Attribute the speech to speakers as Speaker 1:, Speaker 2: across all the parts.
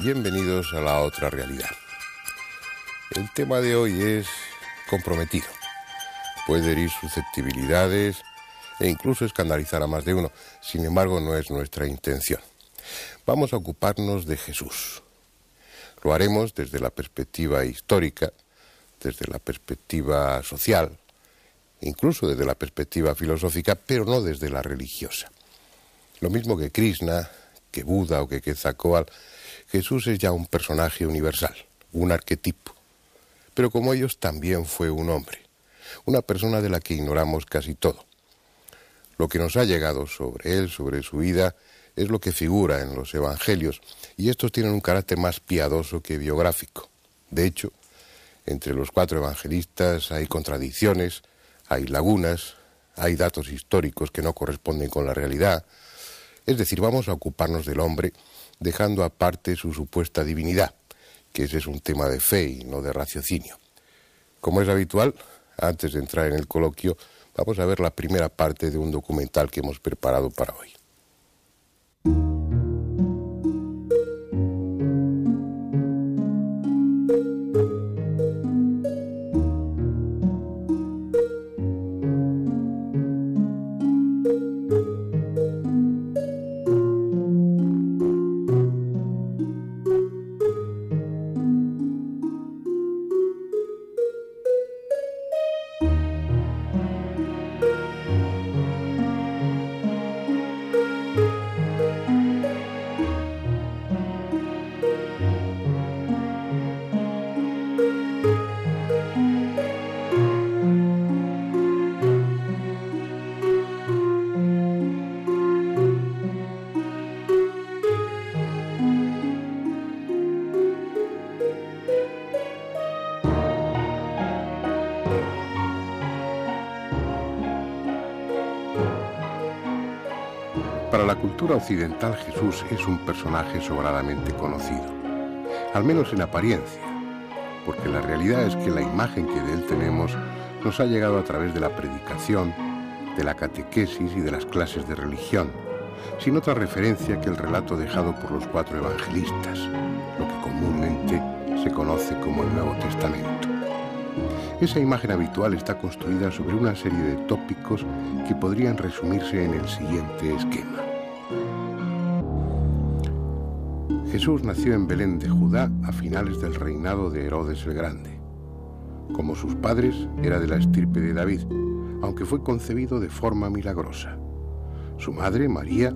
Speaker 1: Bienvenidos a La Otra Realidad. El tema de hoy es comprometido. Puede herir susceptibilidades e incluso escandalizar a más de uno. Sin embargo, no es nuestra intención. Vamos a ocuparnos de Jesús. Lo haremos desde la perspectiva histórica, desde la perspectiva social, incluso desde la perspectiva filosófica, pero no desde la religiosa. Lo mismo que Krishna, que Buda o que Quetzalcóatl, Jesús es ya un personaje universal, un arquetipo. Pero como ellos también fue un hombre, una persona de la que ignoramos casi todo. Lo que nos ha llegado sobre él, sobre su vida, es lo que figura en los evangelios, y estos tienen un carácter más piadoso que biográfico. De hecho, entre los 4 evangelistas hay contradicciones, hay lagunas, hay datos históricos que no corresponden con la realidad. Es decir, vamos a ocuparnos del hombre, dejando aparte su supuesta divinidad, que ese es un tema de fe y no de raciocinio. Como es habitual, antes de entrar en el coloquio, vamos a ver la primera parte de un documental que hemos preparado para hoy. Para la cultura occidental, Jesús es un personaje sobradamente conocido, al menos en apariencia, porque la realidad es que la imagen que de él tenemos nos ha llegado a través de la predicación, de la catequesis y de las clases de religión, sin otra referencia que el relato dejado por los 4 evangelistas, lo que comúnmente se conoce como el Nuevo Testamento. Esa imagen habitual está construida sobre una serie de tópicos que podrían resumirse en el siguiente esquema. Jesús nació en Belén de Judá a finales del reinado de Herodes el Grande. Como sus padres, era de la estirpe de David, aunque fue concebido de forma milagrosa. Su madre, María,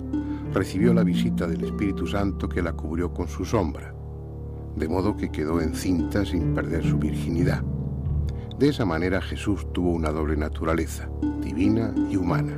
Speaker 1: recibió la visita del Espíritu Santo que la cubrió con su sombra, de modo que quedó encinta sin perder su virginidad. De esa manera Jesús tuvo una doble naturaleza, divina y humana.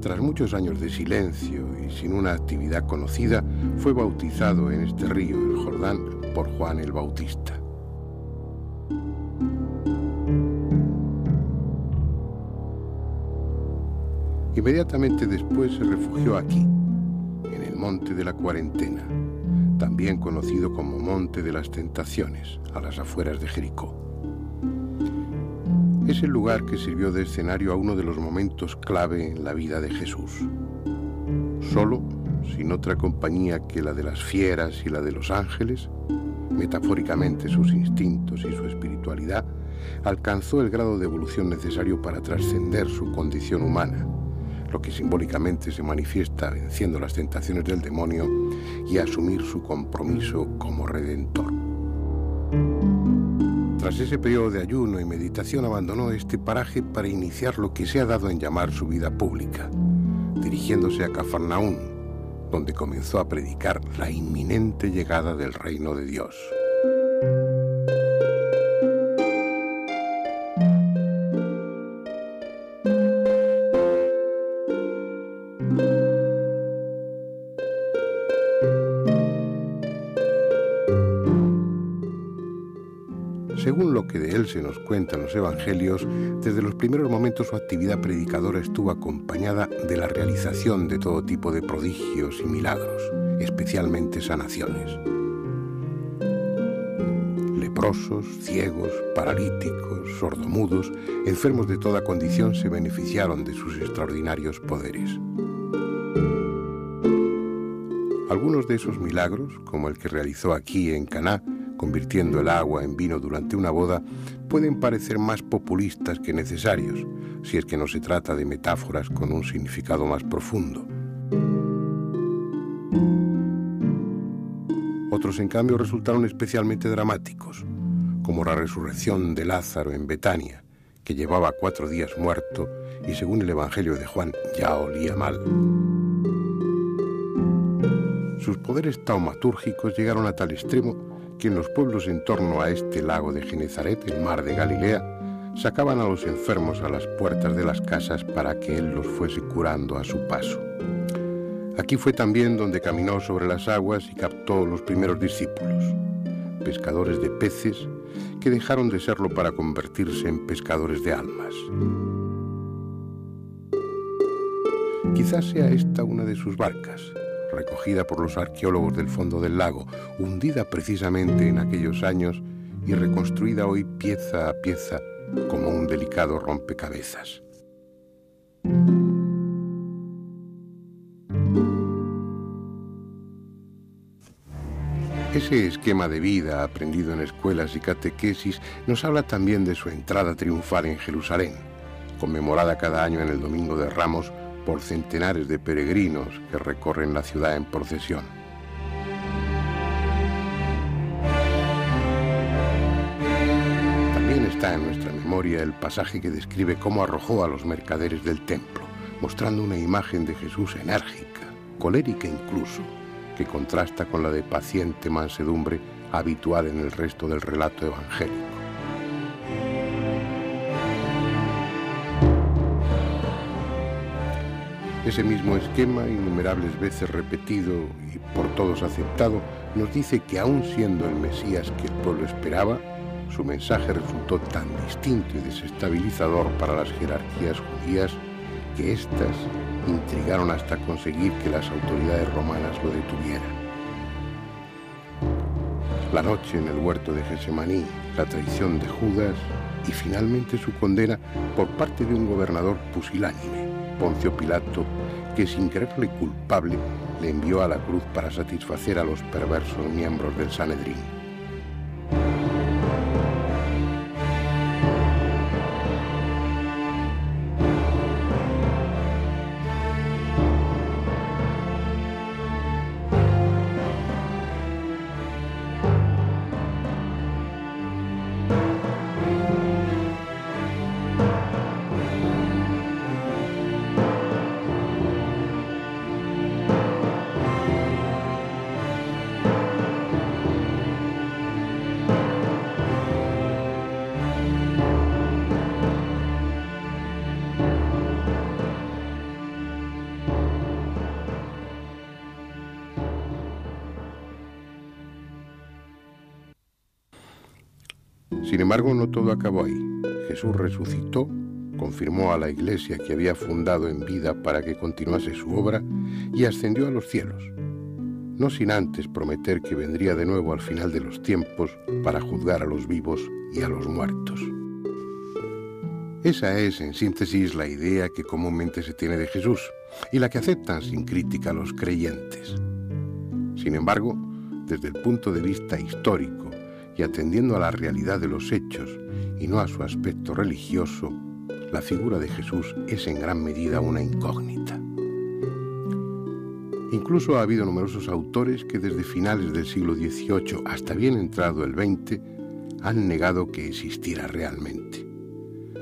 Speaker 1: Tras muchos años de silencio y sin una actividad conocida, fue bautizado en este río, el Jordán, por Juan el Bautista. Inmediatamente después se refugió aquí, en el Monte de la Cuarentena, también conocido como Monte de las Tentaciones, a las afueras de Jericó. Es el lugar que sirvió de escenario a uno de los momentos clave en la vida de Jesús. Solo, sin otra compañía que la de las fieras y la de los ángeles, metafóricamente sus instintos y su espiritualidad, alcanzó el grado de evolución necesario para trascender su condición humana, lo que simbólicamente se manifiesta venciendo las tentaciones del demonio y asumir su compromiso como redentor. Tras ese periodo de ayuno y meditación abandonó este paraje para iniciar lo que se ha dado en llamar su vida pública, dirigiéndose a Cafarnaún, donde comenzó a predicar la inminente llegada del reino de Dios. Según lo que de él se nos cuenta en los evangelios, desde los primeros momentos su actividad predicadora estuvo acompañada de la realización de todo tipo de prodigios y milagros, especialmente sanaciones. Leprosos, ciegos, paralíticos, sordomudos, enfermos de toda condición se beneficiaron de sus extraordinarios poderes. Algunos de esos milagros, como el que realizó aquí en Caná, convirtiendo el agua en vino durante una boda, pueden parecer más populistas que necesarios, si es que no se trata de metáforas con un significado más profundo. Otros, en cambio, resultaron especialmente dramáticos, como la resurrección de Lázaro en Betania, que llevaba 4 días muerto y, según el Evangelio de Juan, ya olía mal. Sus poderes taumatúrgicos llegaron a tal extremo que en los pueblos en torno a este lago de Genezaret, el mar de Galilea, sacaban a los enfermos a las puertas de las casas para que él los fuese curando a su paso. Aquí fue también donde caminó sobre las aguas y captó los primeros discípulos, pescadores de peces que dejaron de serlo para convertirse en pescadores de almas. Quizás sea esta una de sus barcas, recogida por los arqueólogos del fondo del lago, hundida precisamente en aquellos años y reconstruida hoy pieza a pieza como un delicado rompecabezas. Ese esquema de vida aprendido en escuelas y catequesis nos habla también de su entrada triunfal en Jerusalén, conmemorada cada año en el Domingo de Ramos por centenares de peregrinos que recorren la ciudad en procesión. También está en nuestra memoria el pasaje que describe cómo arrojó a los mercaderes del templo, mostrando una imagen de Jesús enérgica, colérica incluso, que contrasta con la de paciente mansedumbre habitual en el resto del relato evangélico. Ese mismo esquema, innumerables veces repetido y por todos aceptado, nos dice que aun siendo el Mesías que el pueblo esperaba, su mensaje resultó tan distinto y desestabilizador para las jerarquías judías que éstas intrigaron hasta conseguir que las autoridades romanas lo detuvieran. La noche en el huerto de Getsemaní, la traición de Judas y finalmente su condena por parte de un gobernador pusilánime, Poncio Pilato, que sin creerle culpable le envió a la cruz para satisfacer a los perversos miembros del Sanedrín. Sin embargo, no todo acabó ahí. Jesús resucitó, confirmó a la iglesia que había fundado en vida para que continuase su obra y ascendió a los cielos, no sin antes prometer que vendría de nuevo al final de los tiempos para juzgar a los vivos y a los muertos. Esa es, en síntesis, la idea que comúnmente se tiene de Jesús y la que aceptan sin crítica los creyentes. Sin embargo, desde el punto de vista histórico y atendiendo a la realidad de los hechos y no a su aspecto religioso, la figura de Jesús es en gran medida una incógnita. Incluso ha habido numerosos autores que desde finales del siglo XVIII hasta bien entrado el XX han negado que existiera realmente.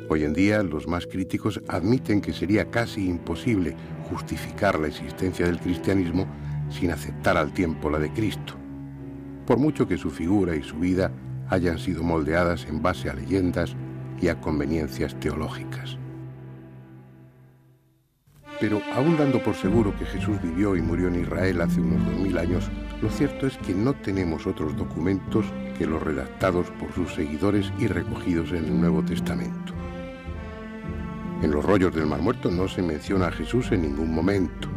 Speaker 1: Hoy en día los más críticos admiten que sería casi imposible justificar la existencia del cristianismo sin aceptar al tiempo la de Cristo, por mucho que su figura y su vida hayan sido moldeadas en base a leyendas y a conveniencias teológicas. Pero aún dando por seguro que Jesús vivió y murió en Israel hace unos 2000 años, lo cierto es que no tenemos otros documentos que los redactados por sus seguidores y recogidos en el Nuevo Testamento. En los rollos del Mar Muerto no se menciona a Jesús en ningún momento.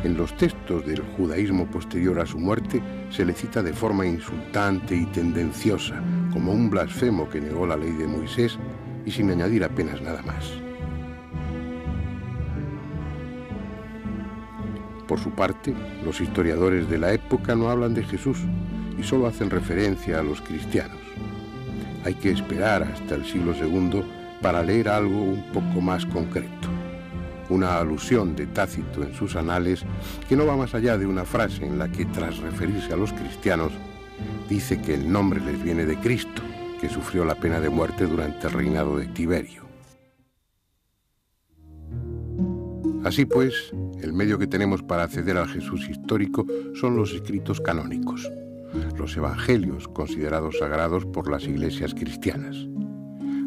Speaker 1: En los textos del judaísmo posterior a su muerte se le cita de forma insultante y tendenciosa, como un blasfemo que negó la ley de Moisés y sin añadir apenas nada más. Por su parte, los historiadores de la época no hablan de Jesús y solo hacen referencia a los cristianos. Hay que esperar hasta el siglo II para leer algo un poco más concreto. Una alusión de Tácito en sus anales que no va más allá de una frase en la que, tras referirse a los cristianos, dice que el nombre les viene de Cristo, que sufrió la pena de muerte durante el reinado de Tiberio. Así pues, el medio que tenemos para acceder al Jesús histórico son los escritos canónicos, los evangelios considerados sagrados por las iglesias cristianas.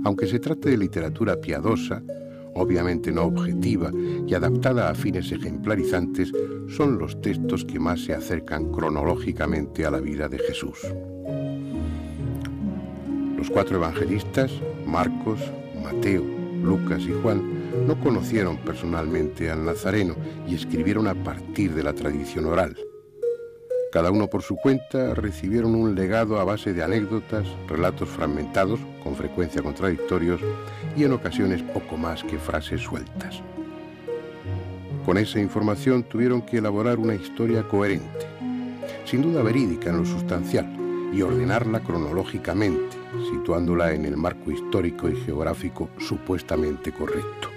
Speaker 1: Aunque se trate de literatura piadosa, obviamente no objetiva y adaptada a fines ejemplarizantes, son los textos que más se acercan cronológicamente a la vida de Jesús. Los 4 evangelistas, Marcos, Mateo, Lucas y Juan, no conocieron personalmente al Nazareno y escribieron a partir de la tradición oral. Cada uno por su cuenta recibieron un legado a base de anécdotas, relatos fragmentados, con frecuencia contradictorios, y en ocasiones poco más que frases sueltas. Con esa información tuvieron que elaborar una historia coherente, sin duda verídica en lo sustancial, y ordenarla cronológicamente, situándola en el marco histórico y geográfico supuestamente correcto.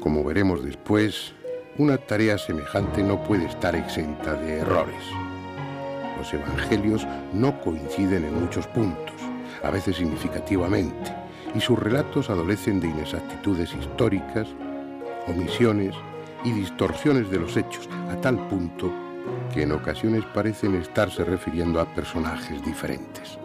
Speaker 1: Como veremos después, una tarea semejante no puede estar exenta de errores. Los evangelios no coinciden en muchos puntos, a veces significativamente, y sus relatos adolecen de inexactitudes históricas, omisiones y distorsiones de los hechos, a tal punto que en ocasiones parecen estarse refiriendo a personajes diferentes.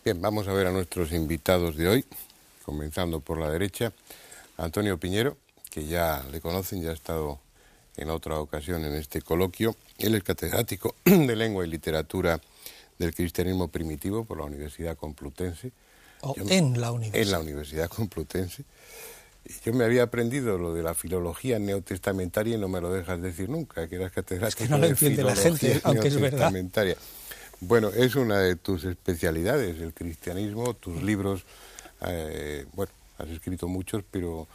Speaker 1: Bien, vamos a ver a nuestros invitados de hoy, comenzando por la derecha. Antonio Piñero, que ya le conocen, ya ha estado en otra ocasión en este coloquio. Él es catedrático de Lengua y Literatura del Cristianismo Primitivo por la Universidad Complutense.
Speaker 2: En la universidad.
Speaker 1: En la Universidad Complutense. Yo me había aprendido lo de la filología neotestamentaria y no me lo dejas decir nunca, que eras catedrático
Speaker 2: es que no lo entiende la gente, aunque es verdad.
Speaker 1: Bueno, es una de tus especialidades, el cristianismo, tus libros, bueno, has escrito muchos, pero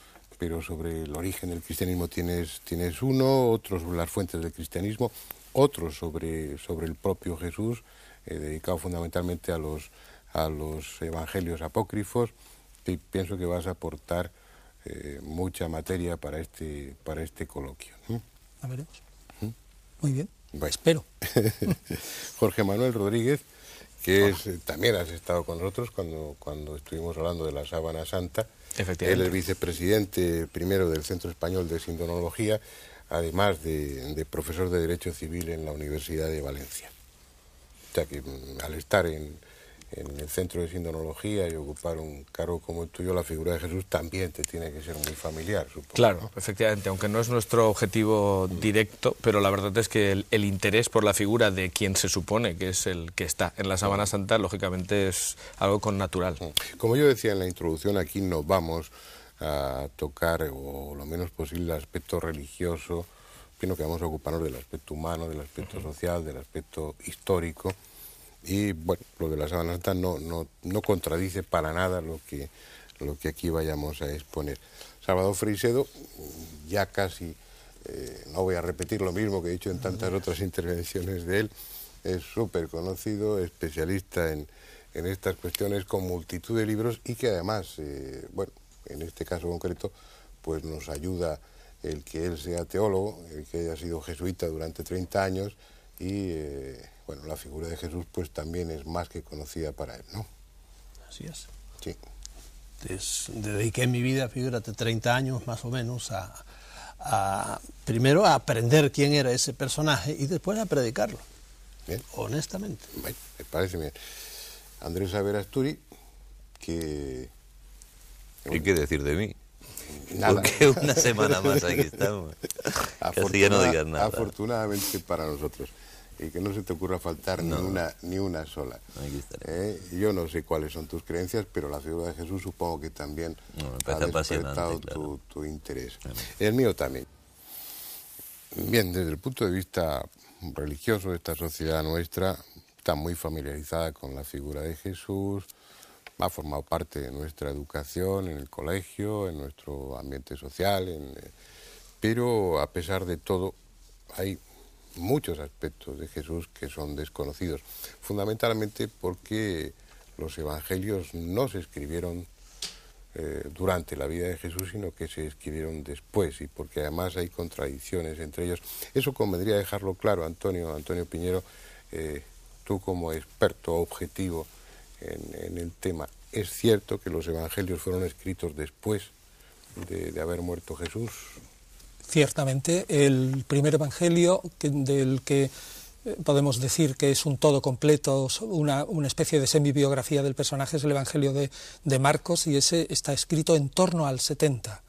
Speaker 1: sobre el origen del cristianismo tienes uno, otros sobre las fuentes del cristianismo, otros sobre el propio Jesús, dedicado fundamentalmente a los evangelios apócrifos, y pienso que vas a aportar mucha materia para este coloquio.
Speaker 2: La veremos. Muy bien.
Speaker 1: Bueno.
Speaker 2: Espero.
Speaker 1: Jorge Manuel Rodríguez, que también has estado con nosotros cuando estuvimos hablando de la Sábana Santa.
Speaker 3: Efectivamente.
Speaker 1: Él es vicepresidente primero del Centro Español de Sindonología, además de profesor de Derecho Civil en la Universidad de Valencia. O sea que al estar en el Centro de Sindonología y ocupar un cargo como el tuyo, la figura de Jesús también te tiene que ser muy familiar, supongo.
Speaker 3: Claro,
Speaker 1: ¿no?
Speaker 3: efectivamente, aunque no es nuestro objetivo directo, pero la verdad es que el interés por la figura de quien se supone que es el que está en la Sábana Santa, lógicamente es algo connatural.
Speaker 1: Como yo decía en la introducción, aquí no vamos a tocar, o lo menos posible, el aspecto religioso, sino que vamos a ocuparnos del aspecto humano, del aspecto social, del aspecto histórico. Y bueno, lo de la Sábana Santa no contradice para nada lo que aquí vayamos a exponer. Salvador Freixedo, ya casi, no voy a repetir lo mismo que he dicho en tantas otras intervenciones de él, es súper conocido, especialista en estas cuestiones, con multitud de libros, y que además, bueno, en este caso concreto, pues nos ayuda el que él sea teólogo, el que haya sido jesuita durante 30 años, y bueno, la figura de Jesús pues también es más que conocida para él, ¿no?
Speaker 2: Así es.
Speaker 1: Sí.
Speaker 4: dediqué mi vida, fíjate, 30 años más o menos primero a aprender quién era ese personaje y después a predicarlo.
Speaker 1: Bien.
Speaker 4: Honestamente.
Speaker 1: Bueno, me parece bien. Andrés Averasturi, que...
Speaker 5: ¿Y qué decir de mí?
Speaker 1: Nada.
Speaker 5: Porque una semana más aquí estamos. Casi ya no digas nada.
Speaker 1: Afortunadamente para nosotros. Y que no se te ocurra faltar ni una sola.
Speaker 5: Aquí estaré.
Speaker 1: Yo no sé cuáles son tus creencias, pero la figura de Jesús supongo que también ha despertado tu interés. Claro. El mío también. Bien, desde el punto de vista religioso, esta sociedad nuestra está muy familiarizada con la figura de Jesús, ha formado parte de nuestra educación en el colegio, en nuestro ambiente social, pero a pesar de todo hay muchos aspectos de Jesús que son desconocidos, fundamentalmente porque los evangelios no se escribieron durante la vida de Jesús, sino que se escribieron después, y porque además hay contradicciones entre ellos. Eso convendría dejarlo claro, Antonio Piñero, tú como experto objetivo en el tema. ¿Es cierto que los evangelios fueron escritos después de haber muerto Jesús?
Speaker 2: Ciertamente, el primer evangelio del que podemos decir que es un todo completo, una especie de semibiografía del personaje, es el evangelio de Marcos, y ese está escrito en torno al 70.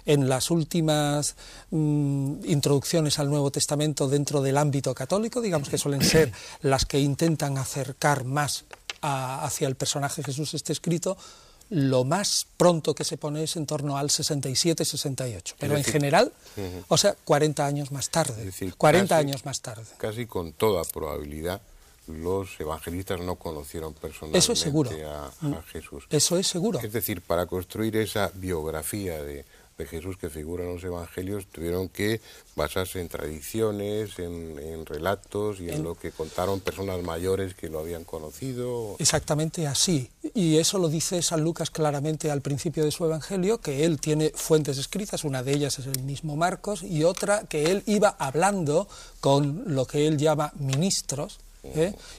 Speaker 2: En las últimas introducciones al Nuevo Testamento dentro del ámbito católico, digamos que suelen ser las que intentan acercar más hacia el personaje Jesús este escrito, lo más pronto que se pone es en torno al 67-68, pero en general, o sea, 40 años más tarde, es decir, 40 años más tarde.
Speaker 1: Casi con toda probabilidad, los evangelistas no conocieron personalmente
Speaker 2: Eso es seguro.
Speaker 1: a Jesús.
Speaker 2: Eso es seguro.
Speaker 1: Es decir, para construir esa biografía de Jesús que figura en los evangelios, tuvieron que basarse en tradiciones, en relatos y en lo que contaron personas mayores que lo habían conocido.
Speaker 2: Exactamente así, y eso lo dice San Lucas claramente al principio de su evangelio, que él tiene fuentes escritas, una de ellas es el mismo Marcos, y otra que él iba hablando con lo que él llama ministros,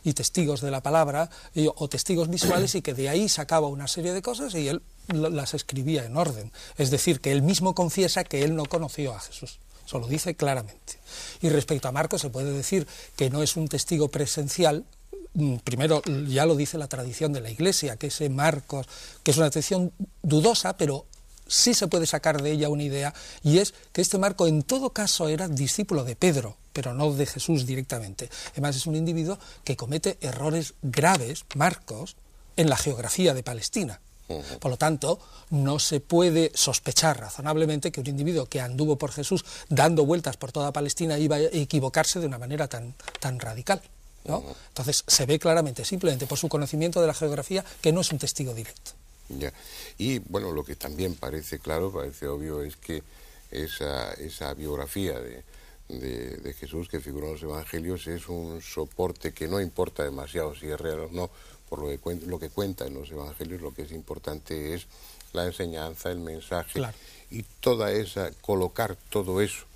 Speaker 2: y testigos de la palabra, o testigos visuales, y que de ahí sacaba una serie de cosas y él las escribía en orden. Es decir, que él mismo confiesa que él no conoció a Jesús. Eso lo dice claramente. Y respecto a Marcos se puede decir que no es un testigo presencial. Primero, ya lo dice la tradición de la Iglesia, que ese Marcos, que es una tradición dudosa, pero sí se puede sacar de ella una idea, y es que este Marco en todo caso era discípulo de Pedro, pero no de Jesús directamente. Además es un individuo que comete errores graves, Marcos, en la geografía de Palestina. Por lo tanto, no se puede sospechar razonablemente que un individuo que anduvo por Jesús dando vueltas por toda Palestina iba a equivocarse de una manera tan radical, ¿no? Entonces se ve claramente, simplemente por su conocimiento de la geografía, que no es un testigo directo.
Speaker 1: Ya. Y bueno, lo que también parece claro, parece obvio, es que esa biografía de Jesús que figura en los evangelios es un soporte que no importa demasiado si es real o no, por lo que cuenta en los evangelios. Lo que es importante es la enseñanza, el mensaje, claro. Y colocar todo eso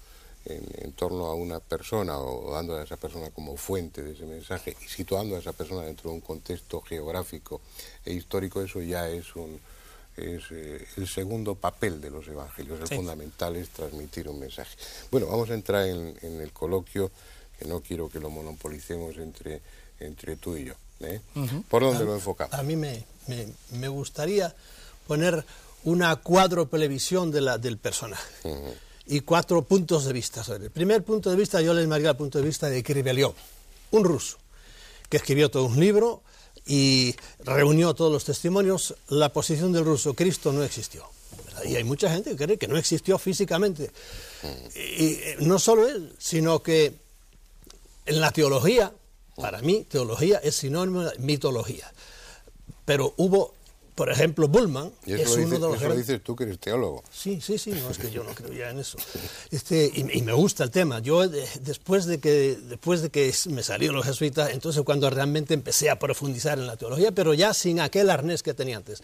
Speaker 1: en torno a una persona, o dando a esa persona como fuente de ese mensaje y situando a esa persona dentro de un contexto geográfico e histórico, eso ya es el segundo papel de los evangelios. El fundamental es transmitir un mensaje. Bueno, vamos a entrar en el coloquio, que no quiero que lo monopolicemos entre tú y yo. ¿Por dónde lo enfocamos?
Speaker 4: A mí me gustaría poner una cuádruple visión del personaje. Y 4 puntos de vista. El primer punto de vista yo le llamaría el punto de vista de Kriveliov, un ruso, que escribió todo un libro y reunió todos los testimonios. La posición del ruso: Cristo no existió, ¿verdad? Y hay mucha gente que cree que no existió físicamente. Y no solo él, sino que en la teología, para mí, teología es sinónimo de mitología. Pero hubo, por ejemplo, Bullmann es uno de los...
Speaker 1: Eso lo dices tú, que eres teólogo.
Speaker 4: Sí, no, es que yo no creo ya en eso. Y me gusta el tema. Yo, después de que me salieron los jesuitas, entonces cuando realmente empecé a profundizar en la teología, pero ya sin aquel arnés que tenía antes.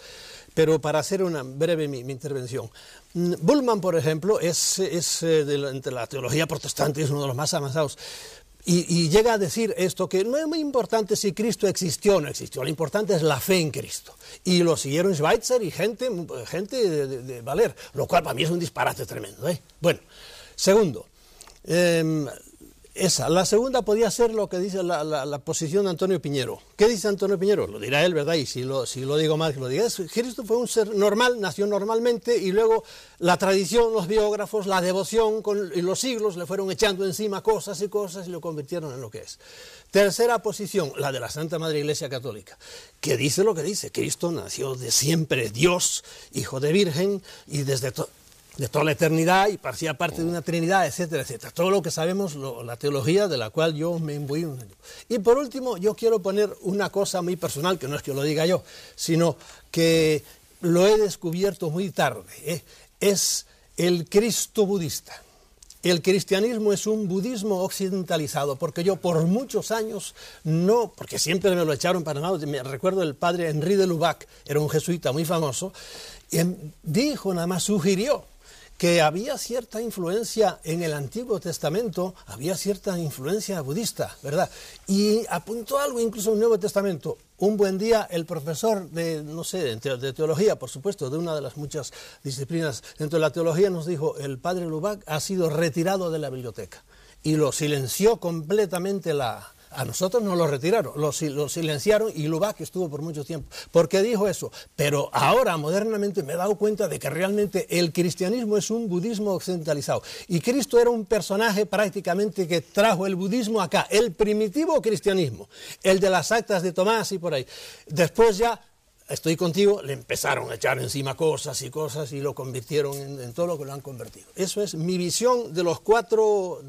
Speaker 4: Pero para hacer una breve mi intervención, Bullmann, por ejemplo, entre la teología protestante es uno de los más avanzados. Y llega a decir esto, que no es muy importante si Cristo existió o no existió, lo importante es la fe en Cristo. Y lo siguieron Schweitzer y gente de valer, lo cual para mí es un disparate tremendo. Bueno, segundo, la segunda podía ser lo que dice la posición de Antonio Piñero. ¿Qué dice Antonio Piñero? Lo dirá él, ¿verdad? Y si lo digo mal, que lo diga. Cristo fue un ser normal, nació normalmente, y luego la tradición, los biógrafos, la devoción y los siglos le fueron echando encima cosas y lo convirtieron en lo que es. Tercera posición, la de la Santa Madre Iglesia Católica, que dice lo que dice. Cristo nació de siempre, Dios, hijo de Virgen, y desde de toda la eternidad, y parecía parte de una Trinidad, etcétera, etcétera. Todo lo que sabemos, la teología de la cual yo me imbuí. Y por último, yo quiero poner una cosa muy personal, que no es que lo diga yo, sino que lo he descubierto muy tarde. Es el Cristo budista. El cristianismo es un budismo occidentalizado, porque yo por muchos años no, porque siempre me lo echaron para nada. Me recuerdo el padre Henri de Lubac, era un jesuita muy famoso, y dijo, nada más sugirió, que había cierta influencia en el Antiguo Testamento, había cierta influencia budista, ¿verdad? Y apuntó algo incluso en el Nuevo Testamento. Un buen día el profesor de, no sé, de teología, por supuesto, de una de las muchas disciplinas dentro de la teología, nos dijo, el padre Lubac ha sido retirado de la biblioteca. Y lo silenció completamente A nosotros nos lo retiraron, lo silenciaron, y Lubac estuvo por mucho tiempo. ¿Por qué dijo eso? Pero ahora, modernamente, me he dado cuenta de que realmente el cristianismo es un budismo occidentalizado. Y Cristo era un personaje prácticamente que trajo el budismo acá, el primitivo cristianismo, el de las actas de Tomás y por ahí. Después ya, estoy contigo, le empezaron a echar encima cosas y lo convirtieron en todo lo que lo han convertido. Eso es mi visión de los cuatro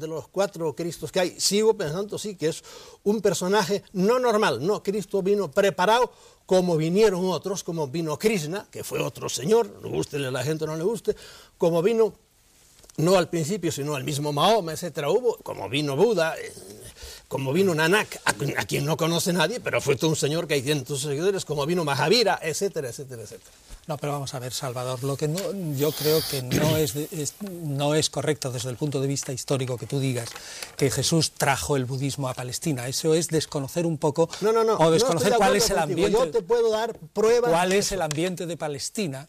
Speaker 4: Cristos que hay. Sigo pensando, sí, que es un personaje no normal. No, Cristo vino preparado como vinieron otros, como vino Krishna, que fue otro señor, le guste a la gente o no le guste, como vino, no al principio, sino al mismo Mahoma, etcétera, como vino Buda, como vino Nanak, a quien no conoce nadie, pero fue todo un señor que hay cientos de seguidores, como vino Mahavira, etcétera, etcétera, etcétera.
Speaker 2: No, pero vamos a ver, Salvador, lo que yo creo que no es correcto desde el punto de vista histórico que tú digas que Jesús trajo el budismo a Palestina. Eso es desconocer un poco, o desconocer cuál es el ambiente.
Speaker 4: Yo te puedo dar pruebas.
Speaker 2: ¿Cuál es el ambiente de Palestina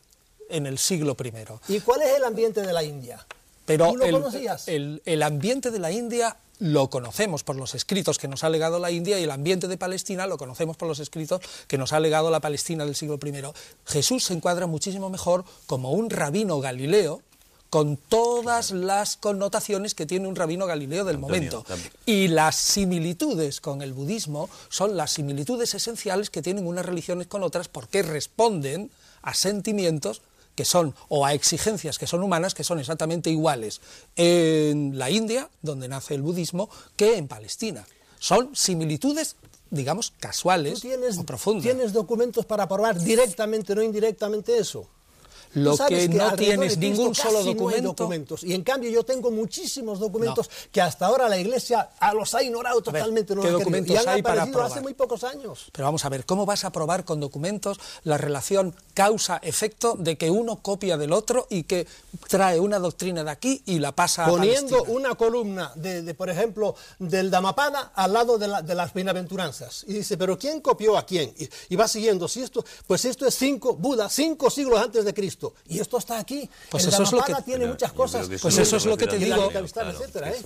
Speaker 2: en el siglo I?
Speaker 4: ¿Y cuál es el ambiente de la India?
Speaker 2: Pero
Speaker 4: ¿Tú lo conocías?
Speaker 2: El ambiente de la India lo conocemos por los escritos que nos ha legado la India, y el ambiente de Palestina lo conocemos por los escritos que nos ha legado la Palestina del siglo I. Jesús se encuadra muchísimo mejor como un rabino galileo, con todas las connotaciones que tiene un rabino galileo del momento. Y las similitudes con el budismo son las similitudes esenciales que tienen unas religiones con otras, porque responden a sentimientos que son, o a exigencias que son humanas, que son exactamente iguales en la India, donde nace el budismo, que en Palestina. Son similitudes, digamos, casuales o profundas.
Speaker 4: ¿Tienes documentos para probar directamente, no indirectamente eso?
Speaker 2: Lo que no tienes ningún solo documento.
Speaker 4: Y en cambio yo tengo muchísimos documentos que hasta ahora la Iglesia los ha ignorado totalmente.
Speaker 2: ¿Qué documentos hay para probar?
Speaker 4: Hace muy pocos años.
Speaker 2: Pero vamos a ver, ¿cómo vas a probar con documentos la relación causa-efecto de que uno copia del otro y que trae una doctrina de aquí y la pasa a Palestina?
Speaker 4: Poniendo una columna, por ejemplo, del Dhammapada al lado de las bienaventuranzas. Y dice, ¿pero quién copió a quién? Y va siguiendo. Pues esto es Buda, 5 siglos antes de Cristo. Y esto está aquí.
Speaker 2: Pues
Speaker 4: el
Speaker 2: eso es lo que
Speaker 4: tiene muchas cosas.
Speaker 2: Pues eso es lo que te digo.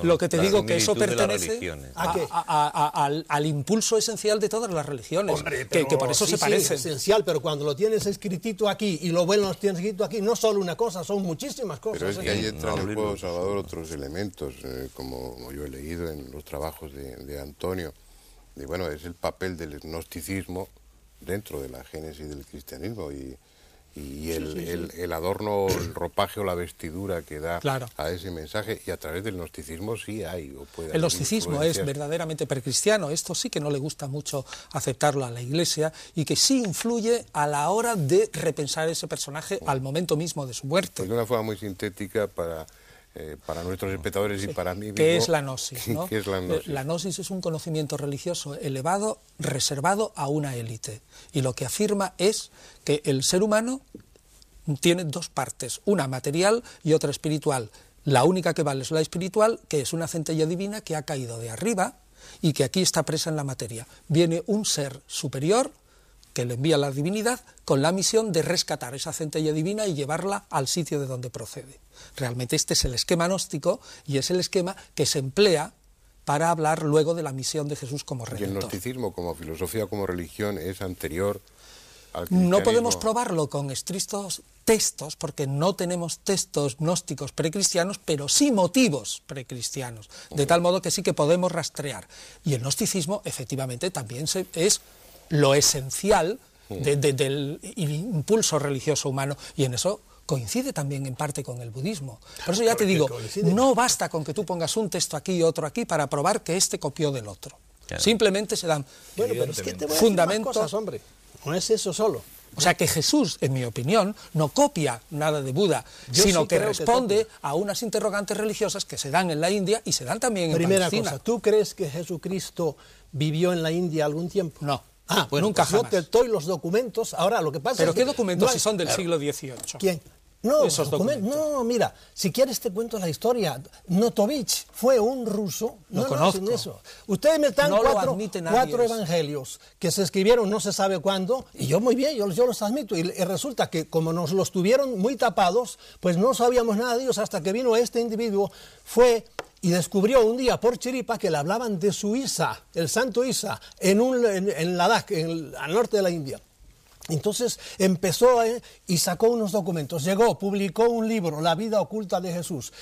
Speaker 2: Lo que te digo, que eso pertenece al impulso esencial de todas las religiones.
Speaker 4: Hombre,
Speaker 2: que por eso se parecen.
Speaker 4: Es esencial, pero cuando lo tienes escritito aquí y lo bueno lo tienes escrito aquí, no solo una cosa, son muchísimas cosas.
Speaker 1: Pero es que ahí entran en el juego, Salvador, otros elementos, como yo he leído en los trabajos de Antonio. Y bueno, es el papel del gnosticismo dentro de la génesis del cristianismo, y el adorno, el ropaje o la vestidura que da a ese mensaje, y a través del gnosticismo sí hay o puede haber.
Speaker 2: El gnosticismo es verdaderamente precristiano, esto sí que no le gusta mucho aceptarlo a la Iglesia, y que sí influye a la hora de repensar ese personaje al momento mismo de su muerte.
Speaker 1: Pues de una forma muy sintética para nuestros espectadores y para mí mismo.
Speaker 2: ¿Qué es la gnosis? ¿No?
Speaker 1: ¿Qué es la gnosis?
Speaker 2: La gnosis es un conocimiento religioso elevado, reservado a una élite. Y lo que afirma es que el ser humano tiene dos partes, una material y otra espiritual. La única que vale es la espiritual, que es una centella divina que ha caído de arriba y que aquí está presa en la materia. Viene un ser superior que le envía la divinidad con la misión de rescatar esa centella divina y llevarla al sitio de donde procede. Realmente este es el esquema gnóstico y es el esquema que se emplea para hablar luego de la misión de Jesús como redentor.
Speaker 1: ¿Y el gnosticismo como filosofía, como religión, es anterior al cristianismo?
Speaker 2: No podemos probarlo con estrictos textos, porque no tenemos textos gnósticos precristianos, pero sí motivos precristianos, de tal modo que sí que podemos rastrear. Y el gnosticismo, efectivamente, también es lo esencial del impulso religioso humano, y en eso coincide también en parte con el budismo. Por eso ya te digo, no basta con que tú pongas un texto aquí y otro aquí para probar que este copió del otro. Claro. Simplemente se dan
Speaker 4: pero es que te voy a
Speaker 2: fundamentos.
Speaker 4: decir más cosas, hombre. No es eso solo.
Speaker 2: O sea que Jesús, en mi opinión, no copia nada de Buda, sino
Speaker 4: sí
Speaker 2: que responde a unas interrogantes religiosas que se dan en la India y se dan también en Palestina.
Speaker 4: Primera cosa, ¿tú crees que Jesucristo vivió en la India algún tiempo?
Speaker 2: No.
Speaker 4: Bueno,
Speaker 2: nunca
Speaker 4: pues
Speaker 2: jamás.
Speaker 4: yo te doy los documentos. Ahora, lo que pasa
Speaker 2: ¿Pero
Speaker 4: es
Speaker 2: qué
Speaker 4: que
Speaker 2: documentos
Speaker 4: no
Speaker 2: si son del siglo XVIII?
Speaker 4: ¿Quién? No,
Speaker 2: esos documentos.
Speaker 4: No, mira, si quieres te cuento la historia. Notovich fue un ruso.
Speaker 2: Lo conozco.
Speaker 4: No, eso. Ustedes me dan
Speaker 2: No
Speaker 4: cuatro evangelios que se escribieron no se sabe cuándo, y yo muy bien, yo los admito. Y resulta que como nos los tuvieron muy tapados, pues no sabíamos nada de ellos hasta que vino este individuo, fue y descubrió un día por chiripa que le hablaban de su Isa, el santo Isa, en Ladakh, al norte de la India. Entonces empezó y sacó unos documentos, publicó un libro, La vida oculta de Jesús.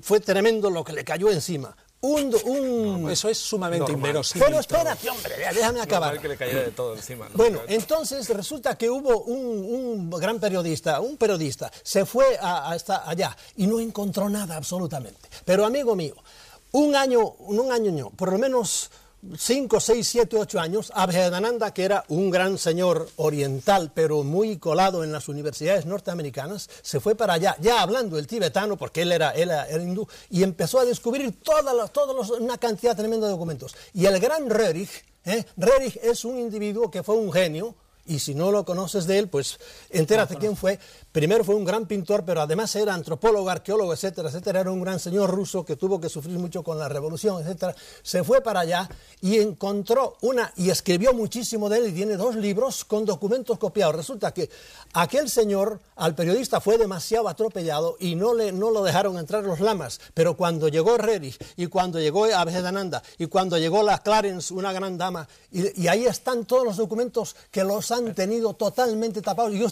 Speaker 4: Fue tremendo lo que le cayó encima.
Speaker 2: Eso es sumamente inverosímil.
Speaker 4: Pero espérate, hombre, déjame acabar.
Speaker 3: Que le cayera de todo encima, ¿no?
Speaker 4: Bueno, entonces resulta que hubo un gran periodista, se fue hasta allá y no encontró nada absolutamente. Pero amigo mío, por lo menos 5, 6, 7, 8 años, Abhedananda, que era un gran señor oriental, pero muy colado en las universidades norteamericanas, se fue para allá, ya hablando el tibetano, porque él era hindú, y empezó a descubrir una cantidad tremenda de documentos. Y el gran Rerich es un individuo que fue un genio, y si no lo conoces de él, pues entérate quién fue. Primero fue un gran pintor, pero además era antropólogo, arqueólogo, etcétera, etcétera. Era un gran señor ruso que tuvo que sufrir mucho con la revolución, etcétera. Se fue para allá y encontró y escribió muchísimo de él, y tiene 2 libros con documentos copiados. Resulta que aquel señor, al periodista, fue demasiado atropellado y no lo dejaron entrar los lamas. Pero cuando llegó Rerich, y cuando llegó Abhedananda, y cuando llegó la Clarence, una gran dama, y ahí están todos los documentos que los han tenido totalmente tapados. Y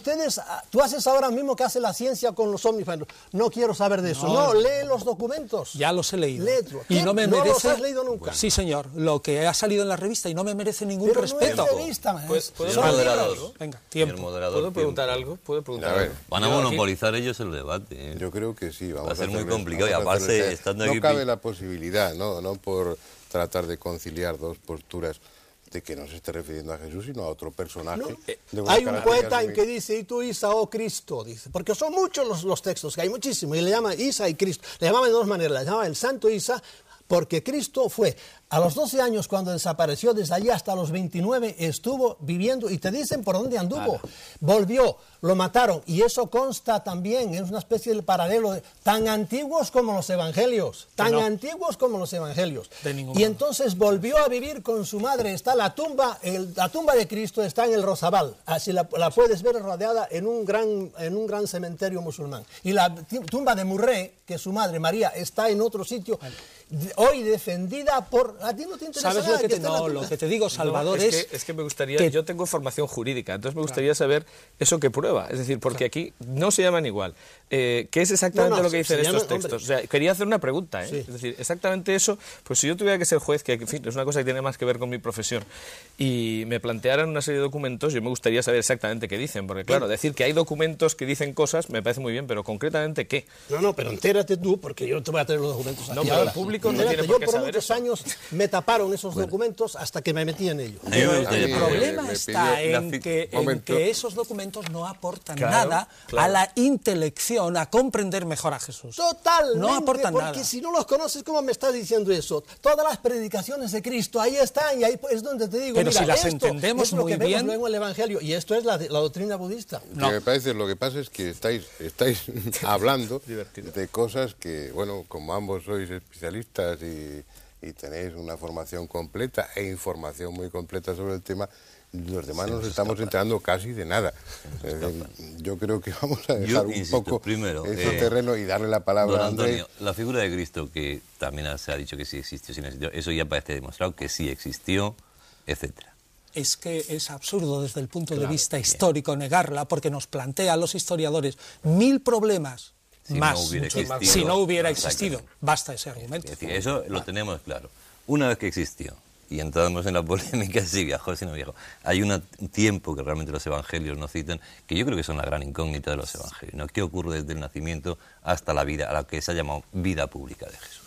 Speaker 4: tú haces ahora mismo que hace la ciencia con los ovnis. No quiero saber de eso. No, lee los documentos.
Speaker 2: Ya los he leído.
Speaker 4: Y no me merece. ¿No los has leído nunca?
Speaker 2: Bueno. Sí, señor. Lo que ha salido en la revista y no me merece ningún respeto.
Speaker 4: No es revista,
Speaker 5: ¿Puedo moderador?
Speaker 2: Venga, tiempo.
Speaker 3: ¿Puedo preguntar algo?
Speaker 1: A ver,
Speaker 5: van a monopolizar ellos el debate.
Speaker 1: Yo creo que sí.
Speaker 5: Va a ser muy complicado y aparte estando aquí...
Speaker 1: No cabe la posibilidad, no por tratar de conciliar 2 posturas, de que no se esté refiriendo a Jesús, sino a otro personaje.
Speaker 4: Hay un poeta en que dice, y tú Isa, oh Cristo, dice, porque son muchos los textos, que hay muchísimos, y le llama Isa y Cristo. Le llamaban de 2 maneras, le llamaban el santo Isa, porque Cristo fue a los 12 años cuando desapareció, desde allí hasta los 29 estuvo viviendo, y te dicen por dónde anduvo. Volvió, lo mataron, y eso consta también, es una especie de paralelo, tan antiguos como los evangelios, antiguos como los evangelios. Y entonces volvió a vivir con su madre. Está la tumba de Cristo está en el Rosabal, así la puedes ver rodeada en un gran cementerio musulmán. Y la tumba de Murré, que es su madre, María, está en otro sitio, hoy defendida por... ¿A ti no te interesa
Speaker 2: ¿Sabes
Speaker 4: nada
Speaker 2: lo que te digo, Salvador?
Speaker 3: Es que me gustaría... Yo tengo formación jurídica, entonces me gustaría saber eso que prueba. Es decir, porque aquí no se llaman igual. ¿Qué es exactamente lo que dicen estos textos? Hombre. O sea, quería hacer una pregunta, ¿eh? Sí. Es decir, exactamente eso, pues si yo tuviera que ser juez, que en fin, es una cosa que tiene más que ver con mi profesión, y me plantearan una serie de documentos, yo me gustaría saber exactamente qué dicen, porque claro, decir que hay documentos que dicen cosas me parece muy bien, pero concretamente, ¿qué?
Speaker 4: No, pero entérate tú, porque yo no te voy a traer los documentos aquí.
Speaker 3: No, pero el público no tiene por qué saber eso.
Speaker 4: Yo por muchos años me taparon esos documentos hasta que me metí en ellos.
Speaker 2: El problema está en que esos documentos no aportan nada a la intelección, a comprender mejor a Jesús.
Speaker 4: Totalmente,
Speaker 2: no aportan
Speaker 4: porque
Speaker 2: nada.
Speaker 4: Si no los conoces, ¿cómo me estás diciendo eso? Todas las predicaciones de Cristo, ahí están, y ahí es donde te digo,
Speaker 2: pero
Speaker 4: mira,
Speaker 2: si las entendemos
Speaker 4: es lo
Speaker 2: muy
Speaker 4: que vemos
Speaker 2: bien...
Speaker 4: luego en el Evangelio, y esto es la doctrina budista.
Speaker 1: No. Lo que pasa es que estáis hablando de cosas que, bueno, como ambos sois especialistas y y tenéis una formación completa e información muy completa sobre el tema, los demás nos estamos enterando casi de nada. Yo creo que vamos a dejar un poco ese terreno y darle la palabra a Andrés.
Speaker 5: Antonio, la figura de Cristo, que también se ha dicho que sí existió, sí no existió, eso ya parece demostrado que sí existió, etcétera.
Speaker 2: Es que es absurdo desde el punto de vista histórico negarla, porque nos plantea a los historiadores 1000 problemas si no hubiera existido. Basta ese argumento.
Speaker 5: Es decir, eso lo tenemos claro. Una vez que existió, y entramos en la polémica si viajó, si no viajó, hay un tiempo que realmente los evangelios nos citan, que yo creo que son la gran incógnita de los evangelios, ¿no? ¿Qué ocurre desde el nacimiento hasta la vida, a la que se ha llamado vida pública de Jesús?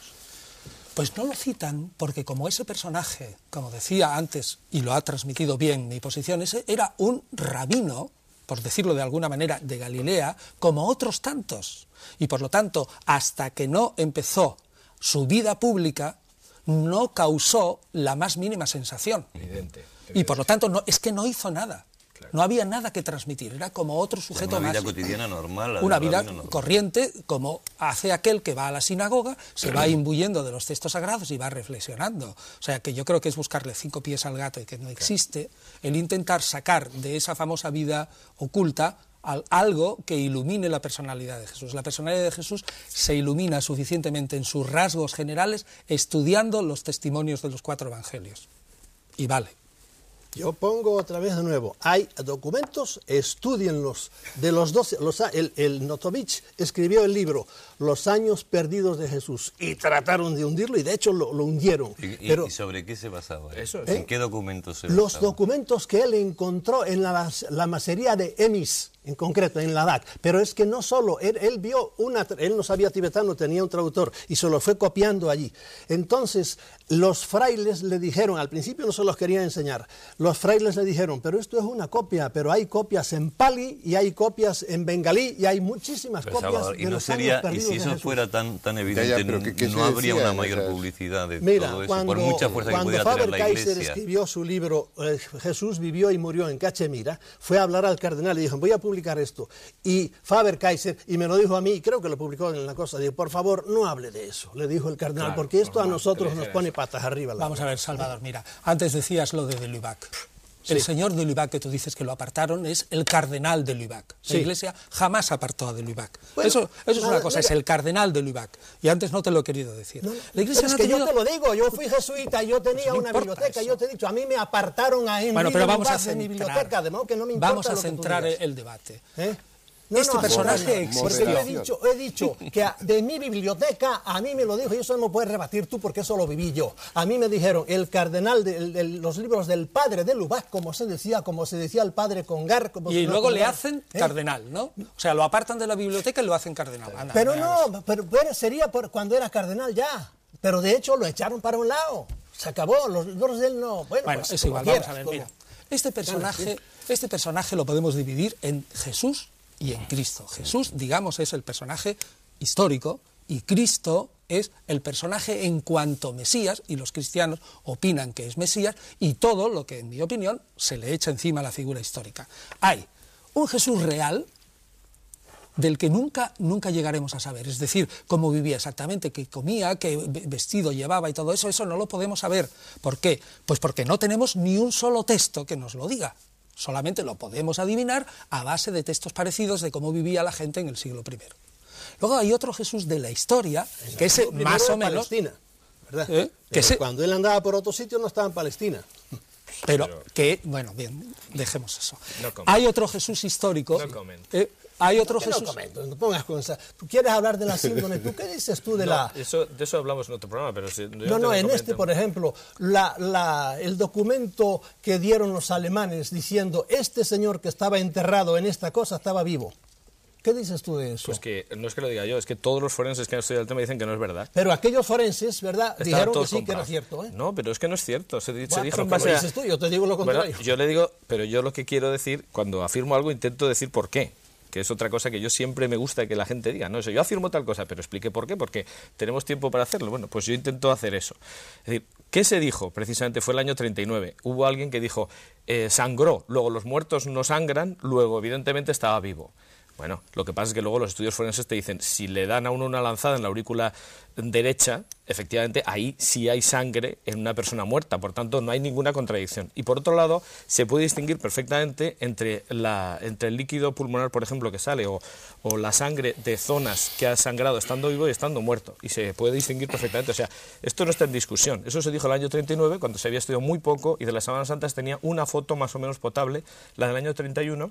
Speaker 2: Pues no lo citan porque como ese personaje, como decía antes, y lo ha transmitido bien mi posición, ese era un rabino, por decirlo de alguna manera, de Galilea, como otros tantos. Y por lo tanto, hasta que no empezó su vida pública, no causó la más mínima sensación.
Speaker 3: Evidente.
Speaker 2: Y por lo tanto, es que no hizo nada. No había nada que transmitir, era como otro sujeto más.
Speaker 5: Una vida cotidiana normal.
Speaker 2: Una vida corriente, como hace aquel que va a la sinagoga, se va imbuyendo de los textos sagrados y va reflexionando. O sea, que yo creo que es buscarle 5 pies al gato y que no existe, el intentar sacar de esa famosa vida oculta algo que ilumine la personalidad de Jesús. La personalidad de Jesús se ilumina suficientemente en sus rasgos generales estudiando los testimonios de los 4 evangelios. Y vale.
Speaker 4: Yo pongo otra vez de nuevo, hay documentos, estudienlos, de los 12, el Notovich escribió el libro Los años perdidos de Jesús y trataron de hundirlo y de hecho lo hundieron.
Speaker 5: ¿Y sobre qué se basaba? ¿En qué documentos se
Speaker 4: basaba? Los
Speaker 5: basaba?
Speaker 4: Documentos que él encontró en la masería de Emis, en concreto, en Ladakh. Pero es que no solo, él vio él no sabía tibetano, tenía un traductor y se lo fue copiando allí. Entonces, los frailes le dijeron, al principio no se los quería enseñar, los frailes le dijeron, pero esto es una copia, pero hay copias en pali y hay copias en bengalí y hay muchísimas copias
Speaker 5: Salvador,
Speaker 4: de los años perdidos.
Speaker 5: Y si eso fuera tan evidente, no habría una mayor publicidad de todo eso, por mucha fuerza que pudiera tener la Iglesia.
Speaker 4: Cuando Faber-Kaiser escribió su libro Jesús vivió y murió en Cachemira, fue a hablar al cardenal y dijo, voy a publicar esto. Y Faber-Kaiser, y me lo dijo a mí, creo que lo publicó en la cosa, dijo, por favor, no hable de eso, le dijo el cardenal, claro, porque esto a nosotros nos pone patas arriba.
Speaker 2: Vamos a ver, Salvador, mira, antes decías lo de Lubac. Sí. El señor de Lubac que tú dices que lo apartaron es el cardenal de Lubac. La Iglesia jamás apartó a de Lubac. Bueno, eso es una cosa, es el cardenal de Lubac. Y antes no te lo he querido decir.
Speaker 4: La Iglesia no yo te lo digo, yo fui jesuita, yo tenía una biblioteca, yo te he dicho, a mí me apartaron a mi biblioteca, de modo que no me importa.
Speaker 2: Vamos a centrar el debate.
Speaker 4: Este personaje existió. He dicho que de mi biblioteca, a mí me lo dijo, y eso no lo puedes rebatir tú porque eso lo viví yo. A mí me dijeron, el cardenal de los libros del padre de Lubac, como se decía el padre Congar.
Speaker 2: Y luego le hacen cardenal, ¿no? O sea, lo apartan de la biblioteca y lo hacen cardenal. Anda,
Speaker 4: pero no, pero sería cuando era cardenal ya. Pero de hecho lo echaron para un lado. Se acabó, los libros de él no. Bueno, pues,
Speaker 2: es igual, vamos a ver, mira. Este personaje lo podemos dividir en Jesús y en Cristo. Jesús, digamos, es el personaje histórico y Cristo es el personaje en cuanto Mesías, y los cristianos opinan que es Mesías, y todo lo que, en mi opinión, se le echa encima a la figura histórica. Hay un Jesús real del que nunca llegaremos a saber, es decir, cómo vivía exactamente, qué comía, qué vestido llevaba y todo eso, eso no lo podemos saber. ¿Por qué? Pues porque no tenemos ni un solo texto que nos lo diga. Solamente lo podemos adivinar a base de textos parecidos de cómo vivía la gente en el siglo I. Luego hay otro Jesús de la historia, que es más o menos...
Speaker 4: Palestina, ¿verdad? Cuando él andaba por otro sitio no estaba en Palestina.
Speaker 2: Pero que, bueno, bien, dejemos eso. Hay otro Jesús histórico... Hay otro Jesús...
Speaker 4: No pongas con esa... ¿Tú quieres hablar de la síndrome? ¿Tú qué dices tú de la...?
Speaker 3: De eso hablamos en otro programa, pero...
Speaker 4: por ejemplo, el documento que dieron los alemanes diciendo este señor que estaba enterrado en esta cosa estaba vivo. ¿Qué dices tú de eso?
Speaker 3: Pues que no es que lo diga yo, es que todos los forenses que han estudiado el tema dicen que no es verdad.
Speaker 4: Pero aquellos forenses, ¿verdad? Dijeron que sí, que era cierto, ¿eh?
Speaker 3: No, pero es que no es cierto. Se dijo
Speaker 4: en base a... dices tú, yo te digo lo contrario.
Speaker 3: Bueno, yo le digo, pero yo lo que quiero decir, cuando afirmo algo, intento decir por qué. Que es otra cosa que yo siempre me gusta que la gente diga. No, yo afirmo tal cosa, pero explique por qué, porque tenemos tiempo para hacerlo. Bueno, pues yo intento hacer eso. Es decir, ¿qué se dijo? Precisamente fue el año 39. Hubo alguien que dijo, sangró, luego los muertos no sangran, luego evidentemente estaba vivo. Bueno, lo que pasa es que luego los estudios forenses te dicen, si le dan a uno una lanzada en la aurícula derecha, efectivamente ahí sí hay sangre en una persona muerta, por tanto no hay ninguna contradicción. Y por otro lado, se puede distinguir perfectamente entre el líquido pulmonar, por ejemplo, que sale, o la sangre de zonas que ha sangrado estando vivo y estando muerto, y se puede distinguir perfectamente. O sea, esto no está en discusión. Eso se dijo el año 39, cuando se había estudiado muy poco, y de las Sábanas Santas tenía una foto más o menos potable, la del año 31,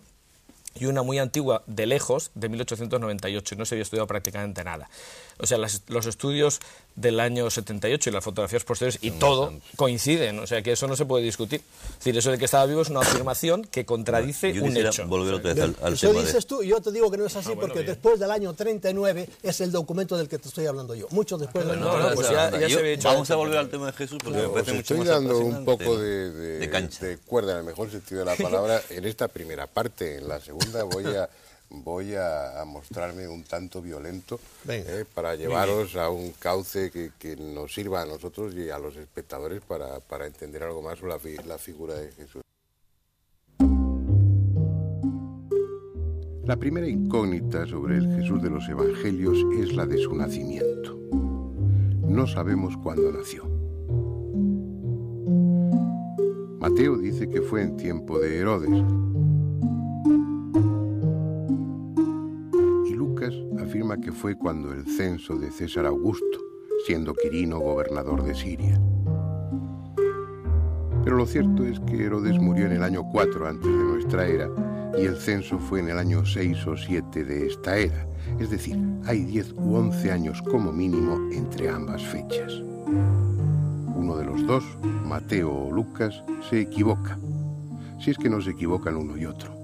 Speaker 3: y una muy antigua de lejos, de 1898, y no se había estudiado prácticamente nada. O sea, los estudios del año 78 y las fotografías posteriores y todo coinciden, o sea que eso no se puede discutir. Es decir, eso de que estaba vivo es una afirmación que contradice un hecho.
Speaker 5: Volver otra vez al
Speaker 4: eso
Speaker 5: tema
Speaker 4: dices tú, y yo te digo que no es así, porque después del año 39 es el documento del que te estoy hablando yo, mucho después del año 39.
Speaker 3: Pues ya se había hecho.
Speaker 5: Vamos a volver al tema de Jesús, porque me parece mucho más
Speaker 1: apasionante. Estoy dando un poco
Speaker 5: de
Speaker 1: cuerda, en el mejor sentido de la palabra, en esta primera parte. En la segunda voy a mostrarme un tanto violento para llevaros a un cauce que nos sirva a nosotros y a los espectadores para entender algo más sobre la figura de Jesús. La primera incógnita sobre el Jesús de los Evangelios es la de su nacimiento. No sabemos cuándo nació. Mateo dice que fue en tiempo de Herodes. Afirma que fue cuando el censo de César Augusto, siendo Quirino gobernador de Siria. Pero lo cierto es que Herodes murió en el año 4 antes de nuestra era y el censo fue en el año 6 o 7 de esta era. Es decir, hay 10 u 11 años como mínimo entre ambas fechas. Uno de los dos, Mateo o Lucas, se equivoca, si es que no se equivocan uno y otro.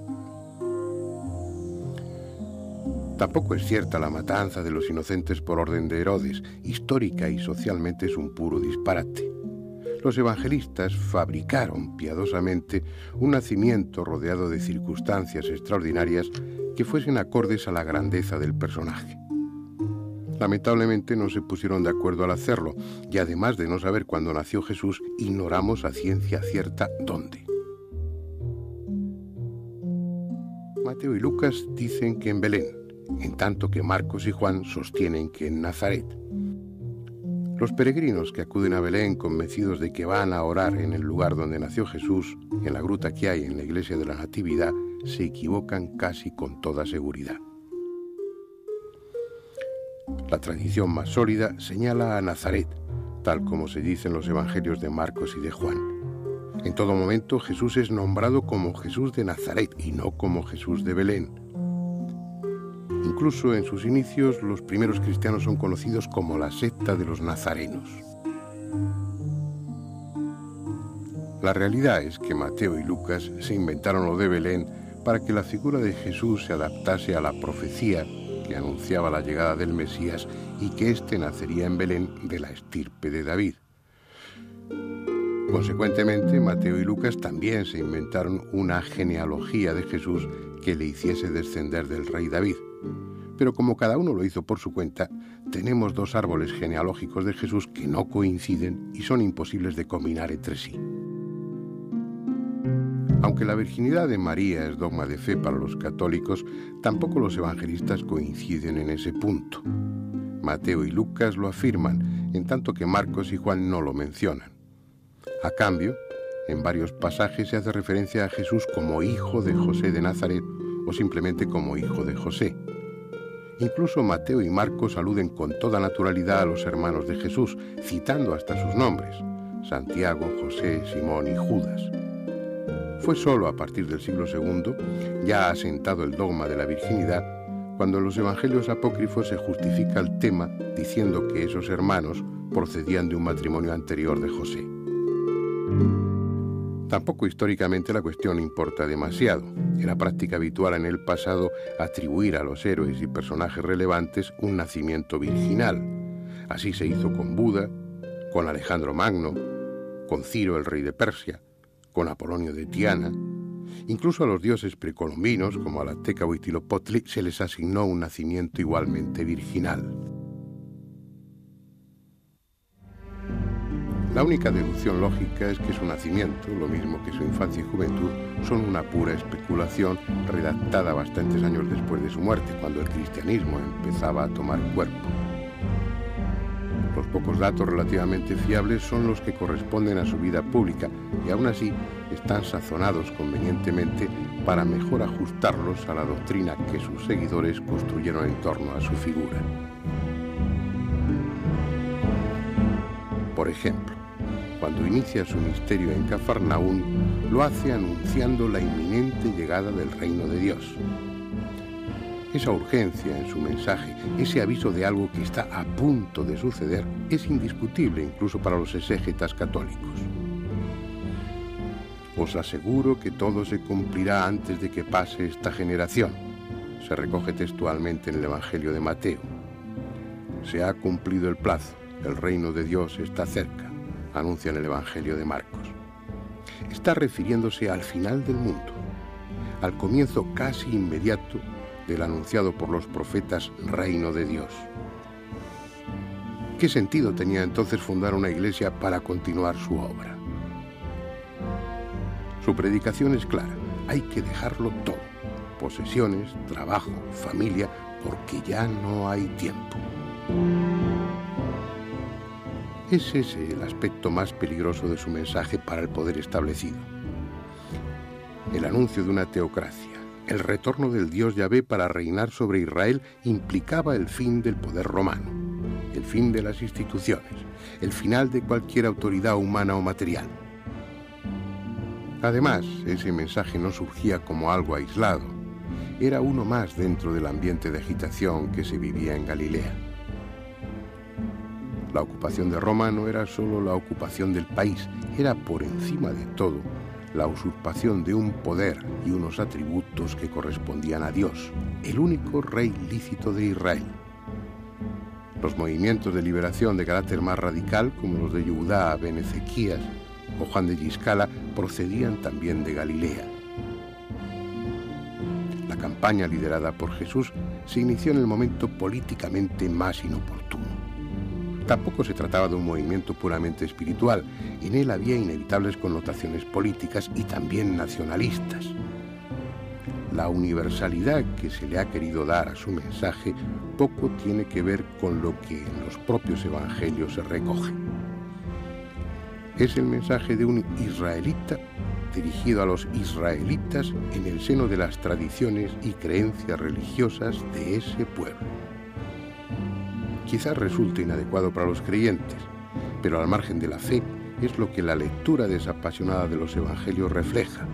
Speaker 1: Tampoco es cierta la matanza de los inocentes por orden de Herodes. Histórica y socialmente es un puro disparate. Los evangelistas fabricaron piadosamente un nacimiento rodeado de circunstancias extraordinarias que fuesen acordes a la grandeza del personaje. Lamentablemente no se pusieron de acuerdo al hacerlo, y además de no saber cuándo nació Jesús, ignoramos a ciencia cierta dónde. Mateo y Lucas dicen que en Belén, en tanto que Marcos y Juan sostienen que en Nazaret. Los peregrinos que acuden a Belén convencidos de que van a orar en el lugar donde nació Jesús, en la gruta que hay en la iglesia de la Natividad, se equivocan casi con toda seguridad. La tradición más sólida señala a Nazaret, tal como se dice en los evangelios de Marcos y de Juan. En todo momento Jesús es nombrado como Jesús de Nazaret y no como Jesús de Belén. Incluso en sus inicios, los primeros cristianos son conocidos como la secta de los nazarenos. La realidad es que Mateo y Lucas se inventaron lo de Belén para que la figura de Jesús se adaptase a la profecía que anunciaba la llegada del Mesías y que éste nacería en Belén de la estirpe de David. Consecuentemente, Mateo y Lucas también se inventaron una genealogía de Jesús que le hiciese descender del rey David. Pero como cada uno lo hizo por su cuenta, tenemos dos árboles genealógicos de Jesús que no coinciden y son imposibles de combinar entre sí. Aunque la virginidad de María es dogma de fe para los católicos, tampoco los evangelistas coinciden en ese punto. Mateo y Lucas lo afirman, en tanto que Marcos y Juan no lo mencionan. A cambio, en varios pasajes se hace referencia a Jesús como hijo de José de Nazaret o simplemente como hijo de José. Incluso Mateo y Marcos aluden con toda naturalidad a los hermanos de Jesús, citando hasta sus nombres: Santiago, José, Simón y Judas. Fue solo a partir del siglo II, ya asentado el dogma de la virginidad, cuando en los evangelios apócrifos se justifica el tema diciendo que esos hermanos procedían de un matrimonio anterior de José. Tampoco históricamente la cuestión importa demasiado. Era práctica habitual en el pasado atribuir a los héroes y personajes relevantes un nacimiento virginal. Así se hizo con Buda, con Alejandro Magno, con Ciro el rey de Persia, con Apolonio de Tiana. Incluso a los dioses precolombinos, como al azteca Huitzilopochtli, se les asignó un nacimiento igualmente virginal. La única deducción lógica es que su nacimiento, lo mismo que su infancia y juventud, son una pura especulación redactada bastantes años después de su muerte, cuando el cristianismo empezaba a tomar cuerpo. Los pocos datos relativamente fiables son los que corresponden a su vida pública y aún así están sazonados convenientemente para mejor ajustarlos a la doctrina que sus seguidores construyeron en torno a su figura. Por ejemplo, cuando inicia su misterio en Cafarnaún, lo hace anunciando la inminente llegada del reino de Dios. Esa urgencia en su mensaje, ese aviso de algo que está a punto de suceder, es indiscutible incluso para los exégetas católicos. Os aseguro que todo se cumplirá antes de que pase esta generación, se recoge textualmente en el Evangelio de Mateo. Se ha cumplido el plazo, el reino de Dios está cerca, anuncia en el Evangelio de Marcos. Está refiriéndose al final del mundo, al comienzo casi inmediato del anunciado por los profetas reino de Dios. ¿Qué sentido tenía entonces fundar una iglesia para continuar su obra? Su predicación es clara, hay que dejarlo todo, posesiones, trabajo, familia, porque ya no hay tiempo. Es ese el aspecto más peligroso de su mensaje para el poder establecido. El anuncio de una teocracia, el retorno del Dios Yahvé para reinar sobre Israel implicaba el fin del poder romano, el fin de las instituciones, el final de cualquier autoridad humana o material. Además, ese mensaje no surgía como algo aislado, era uno más dentro del ambiente de agitación que se vivía en Galilea. La ocupación de Roma no era solo la ocupación del país, era por encima de todo la usurpación de un poder y unos atributos que correspondían a Dios, el único rey lícito de Israel. Los movimientos de liberación de carácter más radical, como los de Yehudá ben Ezequías o Juan de Giscala, procedían también de Galilea. La campaña liderada por Jesús se inició en el momento políticamente más inoportuno. Tampoco se trataba de un movimiento puramente espiritual, en él había inevitables connotaciones políticas y también nacionalistas. La universalidad que se le ha querido dar a su mensaje poco tiene que ver con lo que en los propios evangelios se recoge. Es el mensaje de un israelita dirigido a los israelitas en el seno de las tradiciones y creencias religiosas de ese pueblo. Quizás resulte inadecuado para los creyentes, pero al margen de la fe es lo que la lectura desapasionada de los evangelios refleja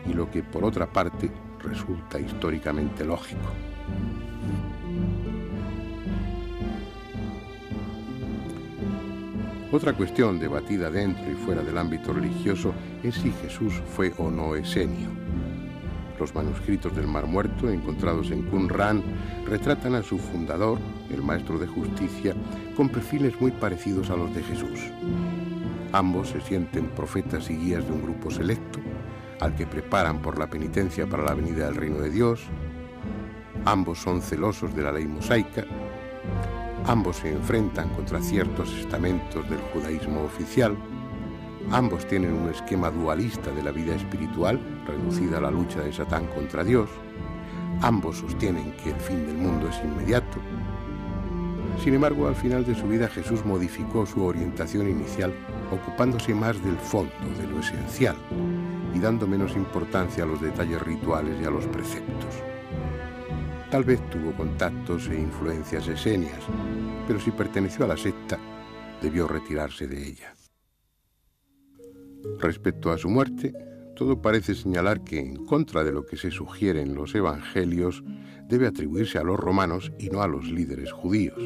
Speaker 1: y lo que, por otra parte, resulta históricamente lógico. Otra cuestión debatida dentro y fuera del ámbito religioso es si Jesús fue o no esenio. Los manuscritos del Mar Muerto, encontrados en Qumran, retratan a su fundador, el maestro de justicia, con perfiles muy parecidos a los de Jesús. Ambos se sienten profetas y guías de un grupo selecto, al que preparan por la penitencia para la venida del reino de Dios. Ambos son celosos de la ley mosaica. Ambos se enfrentan contra ciertos estamentos del judaísmo oficial. Ambos tienen un esquema dualista de la vida espiritual, reducida a la lucha de Satán contra Dios. Ambos sostienen que el fin del mundo es inmediato. Sin embargo, al final de su vida Jesús modificó su orientación inicial, ocupándose más del fondo, de lo esencial, y dando menos importancia a los detalles rituales y a los preceptos. Tal vez tuvo contactos e influencias esenias, pero si perteneció a la secta, debió retirarse de ella. Respecto a su muerte, todo parece señalar que, en contra de lo que se sugiere en los evangelios, debe atribuirse a los romanos y no a los líderes judíos.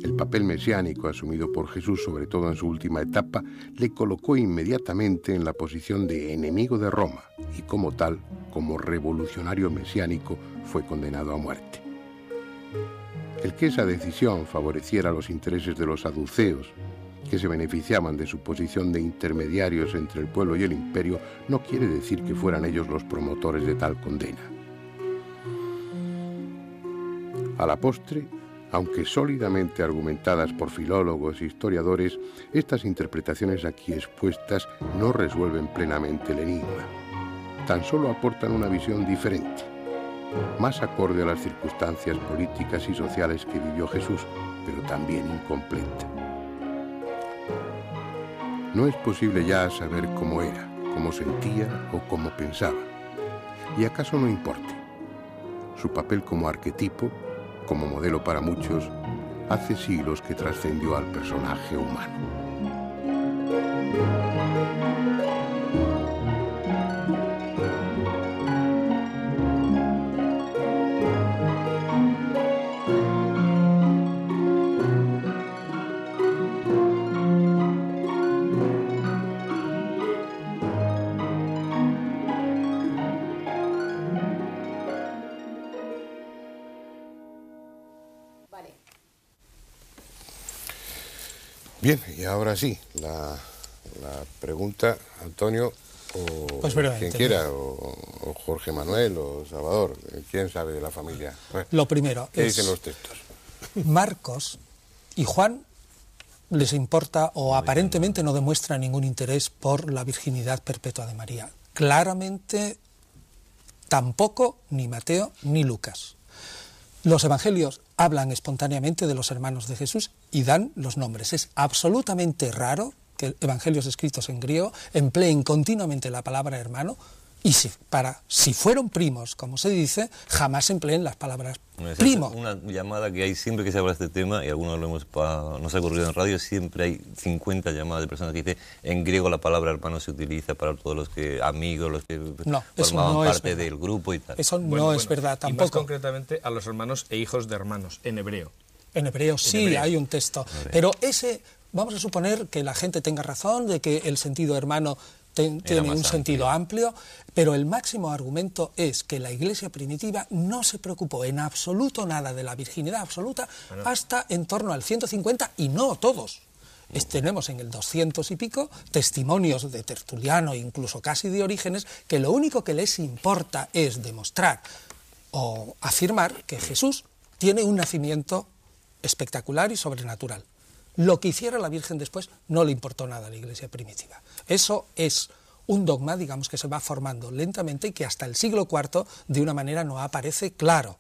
Speaker 1: El papel mesiánico asumido por Jesús, sobre todo en su última etapa, le colocó inmediatamente en la posición de enemigo de Roma y, como tal, como revolucionario mesiánico, fue condenado a muerte. El que esa decisión favoreciera los intereses de los saduceos, que se beneficiaban de su posición de intermediarios entre el pueblo y el imperio, no quiere decir que fueran ellos los promotores de tal condena. A la postre, Aunque sólidamente argumentadas por filólogos e historiadores, estas interpretaciones aquí expuestas no resuelven plenamente el enigma. Tan solo aportan una visión diferente, más acorde a las circunstancias políticas y sociales que vivió Jesús, pero también incompleta. No es posible ya saber cómo era, cómo sentía o cómo pensaba. Y acaso no importe. Su papel como arquetipo, como modelo para muchos, hace siglos que trascendió al personaje humano. Bien, y ahora sí, la pregunta, Antonio, o
Speaker 2: pues
Speaker 1: quien quiera, o Jorge Manuel, o Salvador, ¿quién sabe de la familia? Bueno,
Speaker 2: lo primero
Speaker 1: ¿qué
Speaker 2: es,
Speaker 1: dicen los textos?
Speaker 2: Marcos y Juan les importa o aparentemente no demuestran ningún interés por la virginidad perpetua de María. Claramente tampoco ni Mateo ni Lucas. Los evangelios hablan espontáneamente de los hermanos de Jesús y dan los nombres. Es absolutamente raro que evangelios escritos en griego empleen continuamente la palabra hermano y si fueron primos, como se dice, jamás empleen las palabras primo.
Speaker 5: Una llamada que hay siempre que se habla de este tema, y algunos nos ha ocurrido en radio, siempre hay 50 llamadas de personas que dicen en griego la palabra hermano se utiliza para todos los que amigos, los que formaban parte del grupo y tal.
Speaker 2: Eso no es verdad tampoco.
Speaker 3: Y más concretamente a los hermanos e hijos de hermanos, en hebreo.
Speaker 2: En hebreo sí hay un texto, pero ese, vamos a suponer que la gente tenga razón de que el sentido hermano tiene un sentido amplio, pero el máximo argumento es que la Iglesia primitiva no se preocupó en absoluto nada de la virginidad absoluta hasta en torno al 150, y no todos. Tenemos en el 200 y pico testimonios de Tertuliano, incluso casi de Orígenes, que lo único que les importa es demostrar o afirmar que Jesús tiene un nacimiento espectacular y sobrenatural. Lo que hiciera la Virgen después no le importó nada a la Iglesia primitiva. Eso es un dogma, digamos, que se va formando lentamente y que hasta el siglo IV de una manera no aparece claro.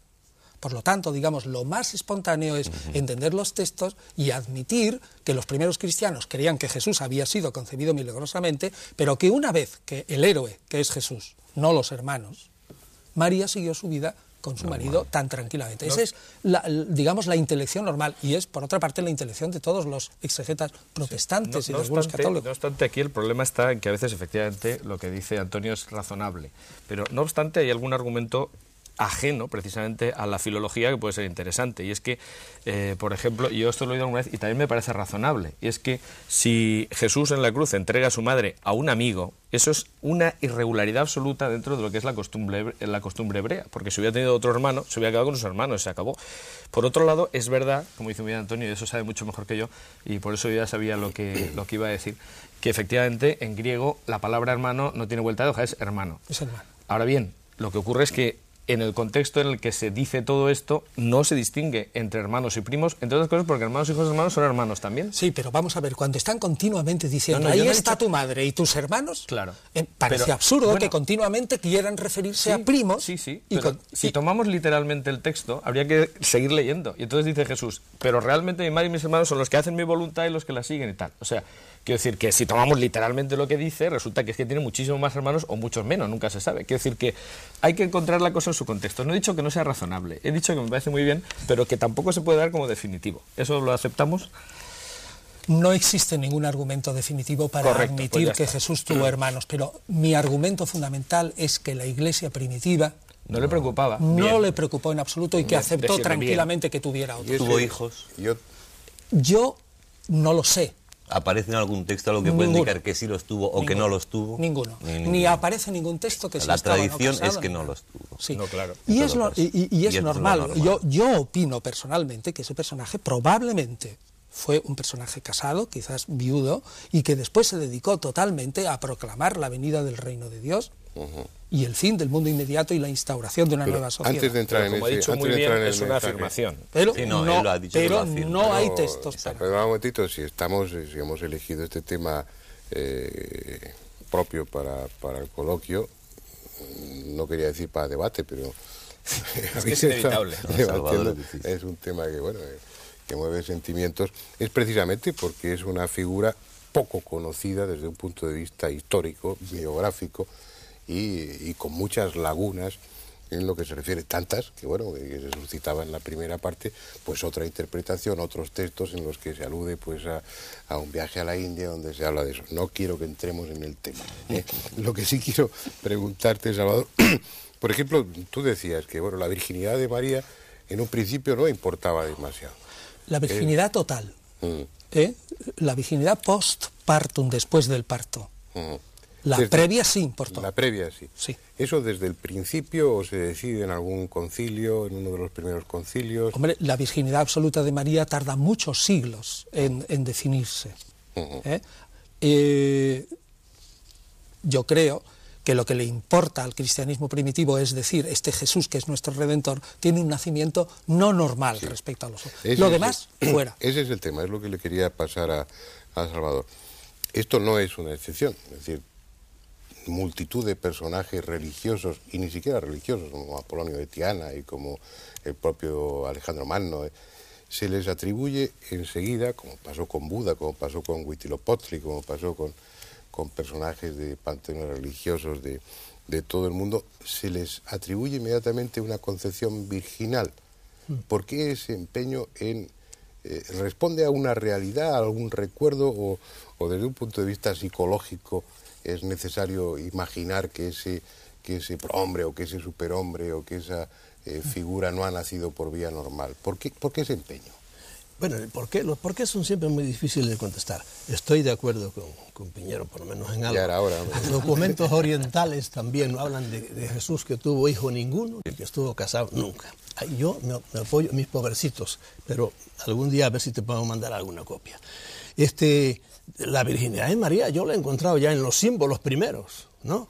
Speaker 2: Por lo tanto, digamos, lo más espontáneo es entender los textos y admitir que los primeros cristianos creían que Jesús había sido concebido milagrosamente, pero que una vez que el héroe, que es Jesús, no los hermanos, María siguió su vida con su marido tan tranquilamente. Esa es, digamos, la intelección normal, y es, por otra parte, la intelección de todos los exegetas protestantes y de algunos católicos.
Speaker 3: No obstante, aquí el problema está en que a veces, efectivamente, lo que dice Antonio es razonable, pero no obstante hay algún argumento ajeno precisamente a la filología que puede ser interesante, y es que, por ejemplo, yo esto lo he oído alguna vez y también me parece razonable, y es que si Jesús en la cruz entrega a su madre a un amigo, eso es una irregularidad absoluta dentro de lo que es la costumbre hebrea, porque si hubiera tenido otro hermano, se hubiera quedado con sus hermanos, se acabó. Por otro lado, es verdad, como dice muy bien Antonio, y eso sabe mucho mejor que yo, y por eso yo ya sabía lo que iba a decir, que efectivamente en griego la palabra hermano no tiene vuelta de hoja, es hermano.
Speaker 2: Es hermano.
Speaker 3: Ahora bien, lo que ocurre es que en el contexto en el que se dice todo esto, no se distingue entre hermanos y primos, entre otras cosas porque hermanos y hijos de hermanos son hermanos también.
Speaker 2: Sí, pero vamos a ver, cuando están continuamente diciendo, ahí está tu madre y tus hermanos,
Speaker 3: claro,
Speaker 2: parece absurdo que continuamente quieran referirse a primos.
Speaker 3: Sí, si tomamos literalmente el texto, habría que seguir leyendo. Y entonces dice Jesús, pero realmente mi madre y mis hermanos son los que hacen mi voluntad y los que la siguen y tal. O sea, quiero decir que si tomamos literalmente lo que dice, resulta que es que tiene muchísimos más hermanos o muchos menos, nunca se sabe. Quiero decir que hay que encontrar la cosa en su contexto. No he dicho que no sea razonable, he dicho que me parece muy bien, pero que tampoco se puede dar como definitivo. ¿Eso lo aceptamos?
Speaker 2: No existe ningún argumento definitivo para admitir que Jesús tuvo hermanos, pero mi argumento fundamental es que la Iglesia primitiva
Speaker 3: no le preocupaba.
Speaker 2: No le preocupó en absoluto y que aceptó tranquilamente que tuviera otros.
Speaker 5: ¿Tuvo hijos?
Speaker 2: Yo no lo sé.
Speaker 5: ¿Aparece en algún texto algo que puede indicar que sí los tuvo o que no los tuvo?
Speaker 2: Ninguno. Ni aparece ningún texto que sí
Speaker 5: la
Speaker 2: estaba
Speaker 5: tradición
Speaker 2: no
Speaker 5: es que no los tuvo.
Speaker 2: Sí.
Speaker 3: No, claro.
Speaker 2: Y es normal. Yo opino personalmente que ese personaje probablemente fue un personaje casado, quizás viudo, y que después se dedicó totalmente a proclamar la venida del reino de Dios, y el fin del mundo inmediato y la instauración de una nueva sociedad.
Speaker 1: Antes de entrar en
Speaker 3: como ha dicho muy bien, es una afirmación.
Speaker 2: Pero
Speaker 5: Sí,
Speaker 2: no,
Speaker 5: él lo ha dicho,
Speaker 2: pero
Speaker 5: lo afirma.
Speaker 2: no hay textos
Speaker 1: Pero
Speaker 2: para...
Speaker 1: un momentito, si hemos elegido este tema propio para el coloquio, no quería decir para debate, pero...
Speaker 3: Es que es inevitable.
Speaker 1: Es un tema que, bueno, que mueve sentimientos. Es precisamente porque es una figura poco conocida desde un punto de vista histórico, biográfico, y con muchas lagunas en lo que se refiere, tantas que bueno, que se suscitaba en la primera parte, pues otra interpretación, otros textos en los que se alude pues a un viaje a la India donde se habla de eso. No quiero que entremos en el tema. Lo que sí quiero preguntarte, Salvador, por ejemplo, tú decías que bueno, la virginidad de María en un principio no importaba demasiado.
Speaker 2: La virginidad total, la virginidad post-partum, después del parto. La previa sí importó.
Speaker 1: La previa sí.
Speaker 2: Sí.
Speaker 1: ¿Eso desde el principio o se decide en algún concilio, en uno de los primeros concilios?
Speaker 2: Hombre, la virginidad absoluta de María tarda muchos siglos en definirse. Yo creo que lo que le importa al cristianismo primitivo es decir, este Jesús que es nuestro Redentor tiene un nacimiento no normal respecto a los otros. Lo demás, fuera.
Speaker 1: Ese es el tema, es lo que le quería pasar a Salvador. Esto no es una excepción, es decir, multitud de personajes religiosos, y ni siquiera religiosos, como Apolonio de Tiana y como el propio Alejandro Magno, se les atribuye enseguida, como pasó con Buda, como pasó con Huitzilopochtli, como pasó con personajes de panteones religiosos de todo el mundo, se les atribuye inmediatamente una concepción virginal. ¿Por qué ese empeño en... responde a una realidad, a algún recuerdo, o desde un punto de vista psicológico es necesario imaginar que ese prohombre o que ese superhombre o que esa figura no ha nacido por vía normal? ¿Por qué ese empeño?
Speaker 4: Bueno, los por qué son siempre muy difíciles de contestar. Estoy de acuerdo con Piñero, por lo menos en algo.
Speaker 1: Ya era hora.
Speaker 4: Los documentos orientales también hablan de Jesús que tuvo hijo ninguno y que estuvo casado nunca. Yo me apoyo a mis pobrecitos, pero algún día a ver si te puedo mandar alguna copia. La virginidad de María yo la he encontrado ya en los símbolos primeros, ¿no?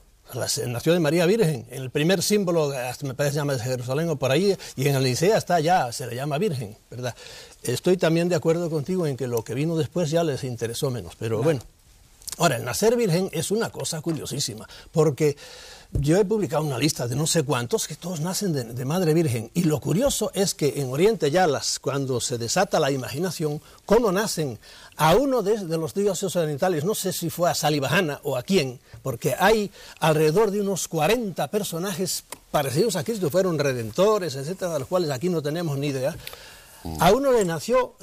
Speaker 4: Nació de María Virgen, en el primer símbolo, hasta me parece que se llama de Jerusalén o por ahí, y en el Nicea está ya, se le llama Virgen, ¿verdad? Estoy también de acuerdo contigo en que lo que vino después ya les interesó menos, pero bueno. Ahora, el nacer virgen es una cosa curiosísima, porque yo he publicado una lista de no sé cuántos que todos nacen de madre virgen, y lo curioso es que en Oriente ya cuando se desata la imaginación, cómo nacen a uno de los dioses orientales, no sé si fue a Salivajana o a quién, porque hay alrededor de unos 40 personajes parecidos a Cristo, fueron redentores, etcétera, de los cuales aquí no tenemos ni idea. A uno le nació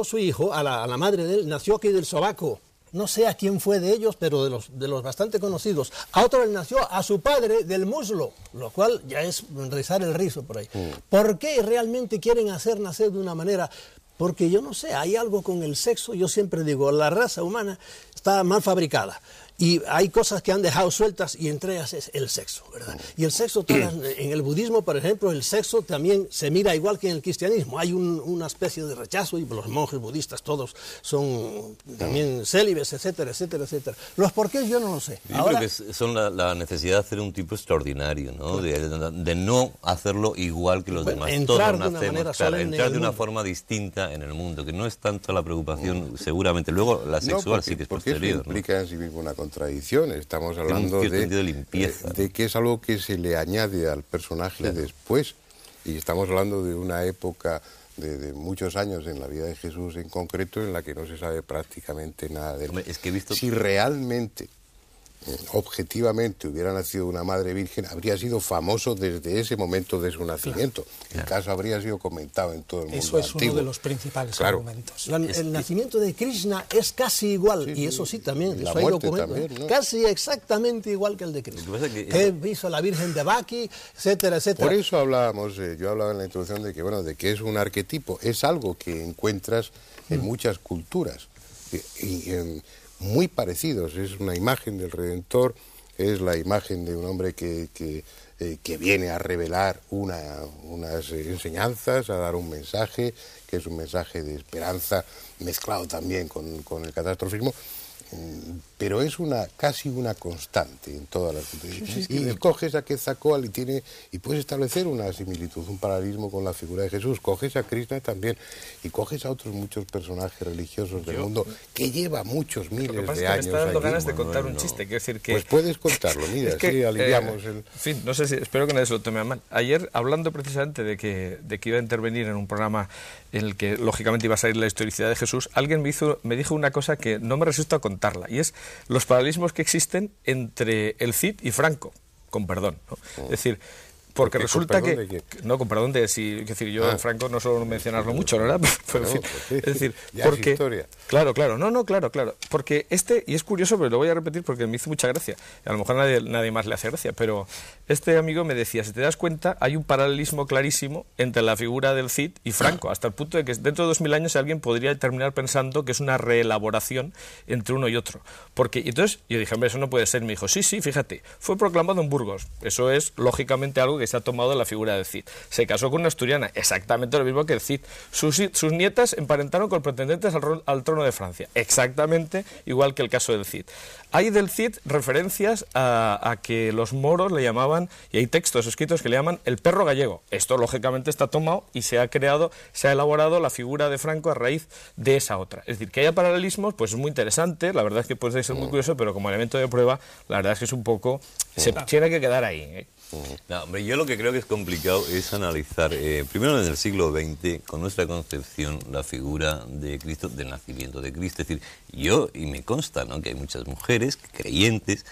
Speaker 4: su hijo, a la madre de él, nació aquí del sobaco. No sé a quién fue de ellos, pero de los bastante conocidos. A otro le nació a su padre del muslo, lo cual ya es rizar el rizo por ahí. ¿Por qué realmente quieren hacer nacer de una manera? Porque yo no sé, hay algo con el sexo, yo siempre digo, la raza humana está mal fabricada. Y hay cosas que han dejado sueltas y entre ellas es el sexo, ¿verdad? Y el sexo, en el budismo, por ejemplo, el sexo también se mira igual que en el cristianismo. Hay una especie de rechazo y los monjes budistas todos son también célibes, etcétera, etcétera, etcétera. Los porqués yo no lo sé.
Speaker 5: Yo creo que son la necesidad de hacer un tipo extraordinario, ¿no? De no hacerlo igual que los demás.
Speaker 4: Todos nacemos,
Speaker 5: entrar de una forma distinta en el mundo, que no es tanto la preocupación, seguramente. Luego la sexual sí que es posterior.
Speaker 1: Porque implica en sí mismo una contradicción. Estamos hablando de
Speaker 5: limpieza,
Speaker 1: de que es algo que se le añade al personaje después, y estamos hablando de una época de muchos años en la vida de Jesús en concreto en la que no se sabe prácticamente nada de él.
Speaker 5: Es que he visto...
Speaker 1: Si realmente objetivamente hubiera nacido una madre virgen, habría sido famoso desde ese momento de su nacimiento. El caso habría sido comentado en todo el mundo.
Speaker 2: Eso es
Speaker 1: antiguo.
Speaker 2: uno de los principales argumentos.
Speaker 4: El nacimiento de Krishna es casi igual, y eso sí también, eso hay documentos, también, ¿no? Casi exactamente igual que el de Krishna. Que hizo la Virgen de Baki, etcétera, etcétera.
Speaker 1: Por eso hablábamos, yo hablaba en la introducción de que es un arquetipo, es algo que encuentras en muchas culturas. Muy parecidos, es una imagen del Redentor, es la imagen de un hombre que viene a revelar unas enseñanzas, a dar un mensaje, que es un mensaje de esperanza, mezclado también con el catastrofismo, pero es casi una constante en todas las situaciones. Y coges a Quetzalcóatl y puedes establecer una similitud, un paralelismo con la figura de Jesús. Coges a Krishna también y coges a otros muchos personajes religiosos del mundo que lleva muchos miles de años.
Speaker 3: Me está dando
Speaker 1: aquí.
Speaker 3: ganas de contar un chiste. Quiero decir que...
Speaker 1: Pues puedes contarlo, mira, sí, aliviamos el...
Speaker 3: En fin, no sé si... Espero que nadie se lo tome a mal. Ayer, hablando precisamente de que iba a intervenir en un programa en el que, lógicamente, iba a salir la historicidad de Jesús, alguien me dijo una cosa que no me resisto a contarla, y es los paralelismos que existen entre el Cid y Franco, con perdón, ¿no? Es decir, porque resulta que... No, con perdón de si... Es decir, yo Franco no suelo mencionarlo mucho, ¿verdad? Pero, en fin, es decir, porque... Claro. No, claro. Porque y es curioso, pero lo voy a repetir porque me hizo mucha gracia. A lo mejor nadie más le hace gracia, pero este amigo me decía, si te das cuenta, hay un paralelismo clarísimo entre la figura del Cid y Franco, hasta el punto de que dentro de 2000 años alguien podría terminar pensando que es una reelaboración entre uno y otro. Y entonces yo dije, hombre, eso no puede ser. Me dijo, sí, fíjate, fue proclamado en Burgos. Eso es, lógicamente, algo que se ha tomado de la figura del Cid. Se casó con una asturiana, exactamente lo mismo que el Cid. Sus nietas emparentaron con pretendentes al trono de Francia, exactamente igual que el caso del Cid. Hay del Cid referencias a que los moros le llamaban, y hay textos escritos que le llaman el perro gallego. Esto lógicamente está tomado y se ha elaborado la figura de Franco a raíz de esa otra. Es decir, que haya paralelismos, pues es muy interesante, la verdad es que puede ser muy curioso, pero como elemento de prueba, la verdad es que es un poco... Se tiene que quedar ahí, ¿eh?
Speaker 5: No, hombre, yo lo que creo que es complicado es analizar, primero en el siglo XX, con nuestra concepción, la figura de Cristo, del nacimiento de Cristo. Es decir, y me consta, ¿no?, que hay muchas mujeres creyentes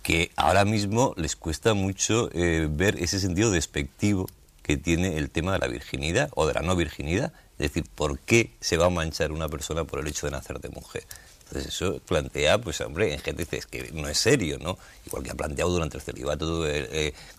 Speaker 5: que ahora mismo les cuesta mucho ver ese sentido despectivo que tiene el tema de la virginidad o de la no virginidad. Es decir, ¿por qué se va a manchar una persona por el hecho de nacer de mujer? Entonces eso plantea, pues hombre, en gente dice, es que no es serio, ¿no? Igual que ha planteado durante el celibato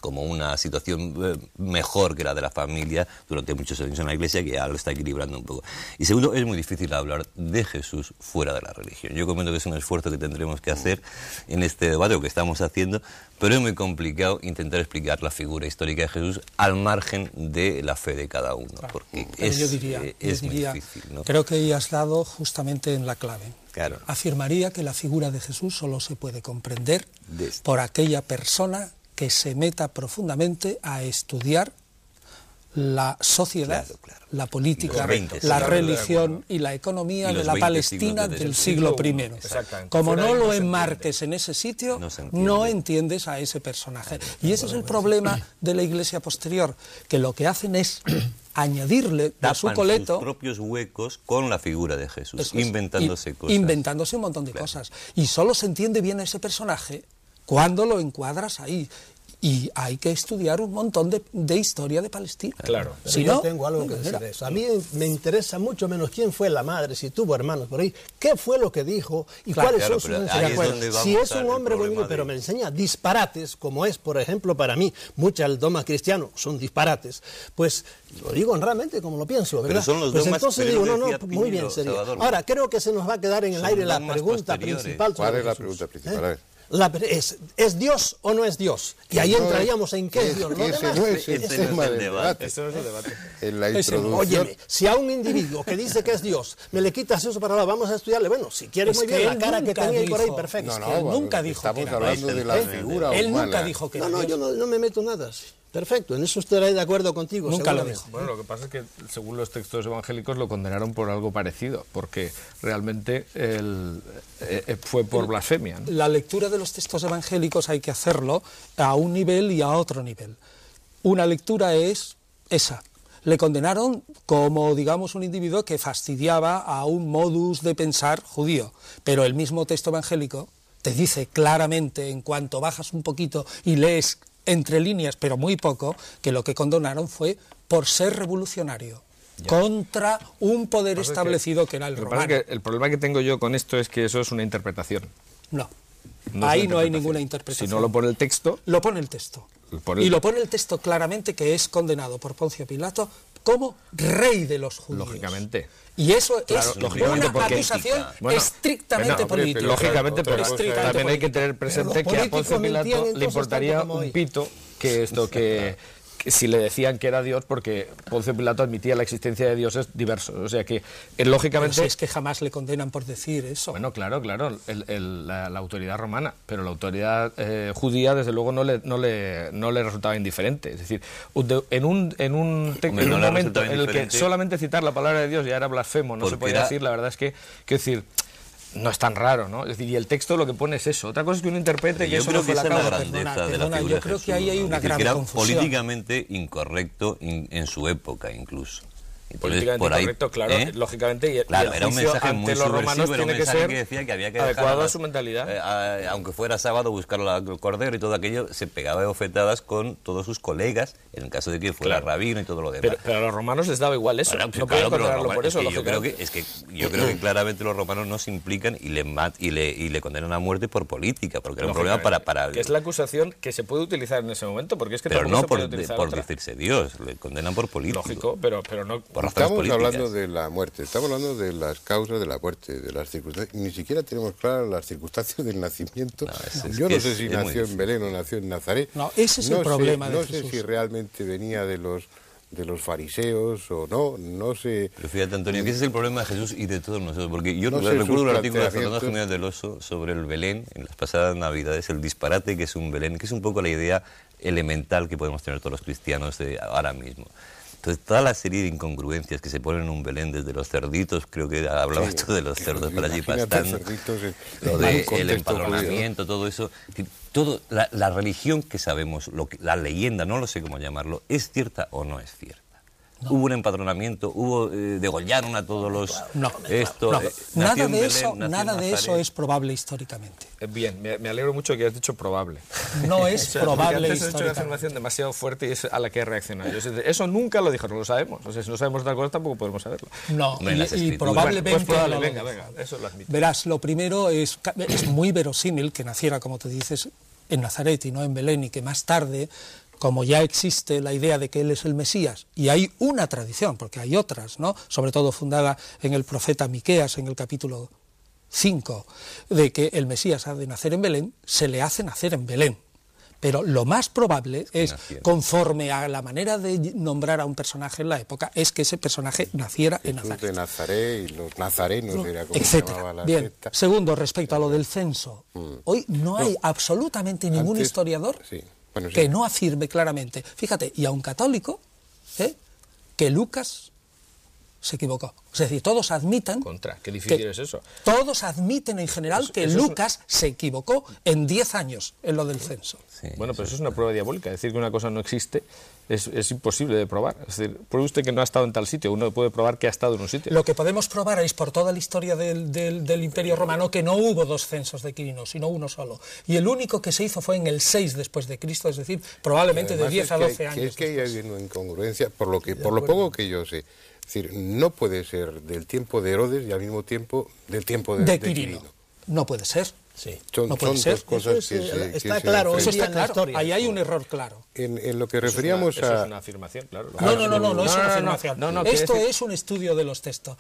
Speaker 5: como una situación mejor que la de la familia durante muchos años en la Iglesia, que ya lo está equilibrando un poco. Y segundo, es muy difícil hablar de Jesús fuera de la religión. Yo comento que es un esfuerzo que tendremos que hacer en este debate, o que estamos haciendo, pero es muy complicado intentar explicar la figura histórica de Jesús al margen de la fe de cada uno, porque
Speaker 2: yo diría,
Speaker 5: muy difícil, ¿no?
Speaker 2: Creo que ahí has dado justamente en la clave.
Speaker 5: Claro.
Speaker 2: Afirmaría que la figura de Jesús solo se puede comprender por aquella persona que se meta profundamente a estudiar la sociedad, la política, la religión y la economía de la Palestina del siglo I. Como no lo enmarques en ese sitio, no entiendes a ese personaje. Y ese es el problema de la Iglesia posterior, que lo que hacen es añadirle a su coleto
Speaker 5: sus propios huecos con la figura de Jesús, inventándose cosas.
Speaker 2: Inventándose un montón de cosas. Y solo se entiende bien ese personaje cuando lo encuadras ahí. Y hay que estudiar un montón de historia de Palestina.
Speaker 3: Claro.
Speaker 4: Si yo tengo algo que decir de eso. A mí me interesa mucho menos quién fue la madre, si tuvo hermanos por ahí, qué fue lo que dijo y cuáles son sus enseñanzas. Si es un hombre bonito, pero me enseña disparates, como es, por ejemplo, para mí, muchos dogmas cristianos son disparates, pues lo digo honradamente como lo pienso, ¿verdad?
Speaker 5: Pero son los
Speaker 4: pues
Speaker 5: dogmas,
Speaker 4: entonces digo, muy bien, sería.
Speaker 5: Salvador,
Speaker 4: ahora, creo que se nos va a quedar en el aire la pregunta principal.
Speaker 1: ¿Cuál es la pregunta principal? A ver.
Speaker 4: ¿Es Dios o no es Dios? Y ahí entraríamos en qué es Dios.
Speaker 1: Ese no es el tema del debate.
Speaker 3: Eso no es el debate.
Speaker 1: En la introducción...
Speaker 4: Óyeme, si a un individuo que dice que es Dios me le quitas eso para nada, vamos a estudiarle. Bueno, si quiere muy bien, la cara que tenía ahí por ahí, perfecto.
Speaker 2: Nunca dijo que era.
Speaker 1: Estamos hablando de la figura humana.
Speaker 2: Él nunca dijo que era.
Speaker 4: No, yo no me meto nada. Perfecto, en eso estaré de acuerdo contigo.
Speaker 2: Nunca lo dijo.
Speaker 3: Bueno, lo que pasa es que, según los textos evangélicos, lo condenaron por algo parecido, porque realmente fue por blasfemia, ¿no?
Speaker 2: La lectura de los textos evangélicos hay que hacerlo a un nivel y a otro nivel. Una lectura es esa. Le condenaron como, digamos, un individuo que fastidiaba a un modus de pensar judío, pero el mismo texto evangélico te dice claramente, en cuanto bajas un poquito y lees entre líneas, pero muy poco, que lo que condenaron fue por ser revolucionario contra un poder establecido que era el romano.
Speaker 3: El problema que tengo yo con esto es que eso es una interpretación.
Speaker 2: No, ahí no hay ninguna interpretación.
Speaker 3: Si no lo pone el texto...
Speaker 2: Lo pone el texto. Y lo pone el texto claramente, que es condenado por Poncio Pilato como rey de los judíos.
Speaker 3: Lógicamente.
Speaker 2: Y eso es una acusación estrictamente política.
Speaker 3: Lógicamente, pero también hay que tener presente que a Poncio Pilato le importaría un pito que si le decían que era Dios, porque Poncio Pilato admitía la existencia de dioses diversos. O sea que, lógicamente...
Speaker 2: Pero si es que jamás le condenan por decir eso.
Speaker 3: Bueno, claro, la autoridad romana, pero la autoridad judía, desde luego, no le resultaba indiferente. Es decir, en un momento en el que solamente citar la palabra de Dios ya era blasfemo, no se podía decir, la verdad es que, quiero decir... No es tan raro, ¿no? Es decir, y el texto lo que pone es eso. Otra cosa es que uno interprete que eso no fue la causa.
Speaker 2: Yo creo que ahí hay una gran confusión.
Speaker 5: Políticamente incorrecto en su época, incluso.
Speaker 3: Políticamente incorrecto, claro, lógicamente, y
Speaker 5: claro,
Speaker 3: el
Speaker 5: era un
Speaker 3: juicio
Speaker 5: mensaje
Speaker 3: ante
Speaker 5: muy
Speaker 3: los romanos tiene que ser
Speaker 5: que decía que había que
Speaker 3: adecuado a su mentalidad.
Speaker 5: Aunque fuera sábado, buscar el cordero y todo aquello, se pegaba de bofetadas con todos sus colegas, en el caso de que fuera rabino y todo lo demás.
Speaker 3: Pero a los romanos les daba igual eso, no podían condenarlo por eso.
Speaker 5: Yo creo que claramente los romanos no se implican y le condenan a muerte por política, porque era un problema para...
Speaker 3: Que es la acusación que se puede utilizar en ese momento, porque es que
Speaker 5: pero
Speaker 3: tampoco
Speaker 5: no
Speaker 3: se puede utilizar
Speaker 5: por
Speaker 3: otra.
Speaker 5: decirse Dios, le condenan por político.
Speaker 3: Lógico, pero no
Speaker 5: por razones políticas.
Speaker 1: Estamos hablando de la muerte, estamos hablando de las causas de la muerte, de las circunstancias. Ni siquiera tenemos claras las circunstancias del nacimiento. Yo no sé si nació en Belén o nació en Nazaret.
Speaker 2: No, ese es el problema de Jesús.
Speaker 1: No sé si realmente venía de los fariseos o no sé.
Speaker 5: Pero fíjate, Antonio, que ese es el problema de Jesús y de todos nosotros, porque yo recuerdo el artículo de Fernando Jiménez del Oso sobre el Belén en las pasadas Navidades, el disparate que es un Belén, que es un poco la idea elemental que podemos tener todos los cristianos ahora mismo. Entonces, toda la serie de incongruencias que se ponen en un Belén, desde los cerditos, creo que hablabas tú de los cerdos para allí pastando, lo del empadronamiento, todo eso, la religión que sabemos, la leyenda, no lo sé cómo llamarlo, ¿es cierta o no es cierta? No. Hubo un empadronamiento, degollaron a todos los...
Speaker 2: Nada de eso es probable históricamente.
Speaker 3: Bien, me alegro mucho que hayas dicho probable.
Speaker 2: No es probable
Speaker 3: antes
Speaker 2: históricamente.
Speaker 3: Has hecho una afirmación demasiado fuerte y es a la que he reaccionado. Eso nunca lo dijo, no lo sabemos. O sea, si no sabemos otra cosa tampoco podemos saberlo.
Speaker 2: No, y probablemente...
Speaker 3: Pues probable, venga, eso lo admito.
Speaker 2: Verás, lo primero es muy verosímil que naciera, como tú dices, en Nazaret y no en Belén, y que más tarde... como ya existe la idea de que él es el Mesías, y hay una tradición, porque hay otras, ¿no?, sobre todo fundada en el profeta Miqueas, en el capítulo 5, de que el Mesías ha de nacer en Belén, se le hace nacer en Belén. Pero lo más probable es, conforme a la manera de nombrar a un personaje en la época, es que ese personaje naciera en Nazaret.
Speaker 1: de Nazaret y los nazarenos, era como
Speaker 2: etcétera.
Speaker 1: Se llamaba la
Speaker 2: Bien.
Speaker 1: secta.
Speaker 2: Segundo, respecto a lo del censo, hoy no hay absolutamente ningún historiador que no afirme claramente, fíjate, y a un católico, que Lucas se equivocó. Es decir, todos admitan...
Speaker 3: Qué difícil es eso.
Speaker 2: Todos admiten en general que Lucas se equivocó en 10 años en lo del censo.
Speaker 3: Sí, bueno, pero eso es una prueba diabólica. Decir que una cosa no existe es imposible de probar. Es decir, pruebe usted que no ha estado en tal sitio, uno puede probar que ha estado en un sitio.
Speaker 2: Lo que podemos probar es por toda la historia del Imperio Romano que no hubo 2 censos de Quirinos, sino uno solo. Y el único que se hizo fue en el 6 después de Cristo, es decir, probablemente de 10 a 12 años.
Speaker 1: Es que hay una incongruencia, por lo poco que yo sé. Es decir, no puede ser del tiempo de Herodes y al mismo tiempo del tiempo de Quirino.
Speaker 2: No puede ser.
Speaker 1: Sí. Son dos cosas que
Speaker 2: está claro, eso está claro. Ahí hay un error claro.
Speaker 1: En lo que referíamos
Speaker 3: eso es una afirmación, claro.
Speaker 2: No es una afirmación. Esto es un estudio de los textos.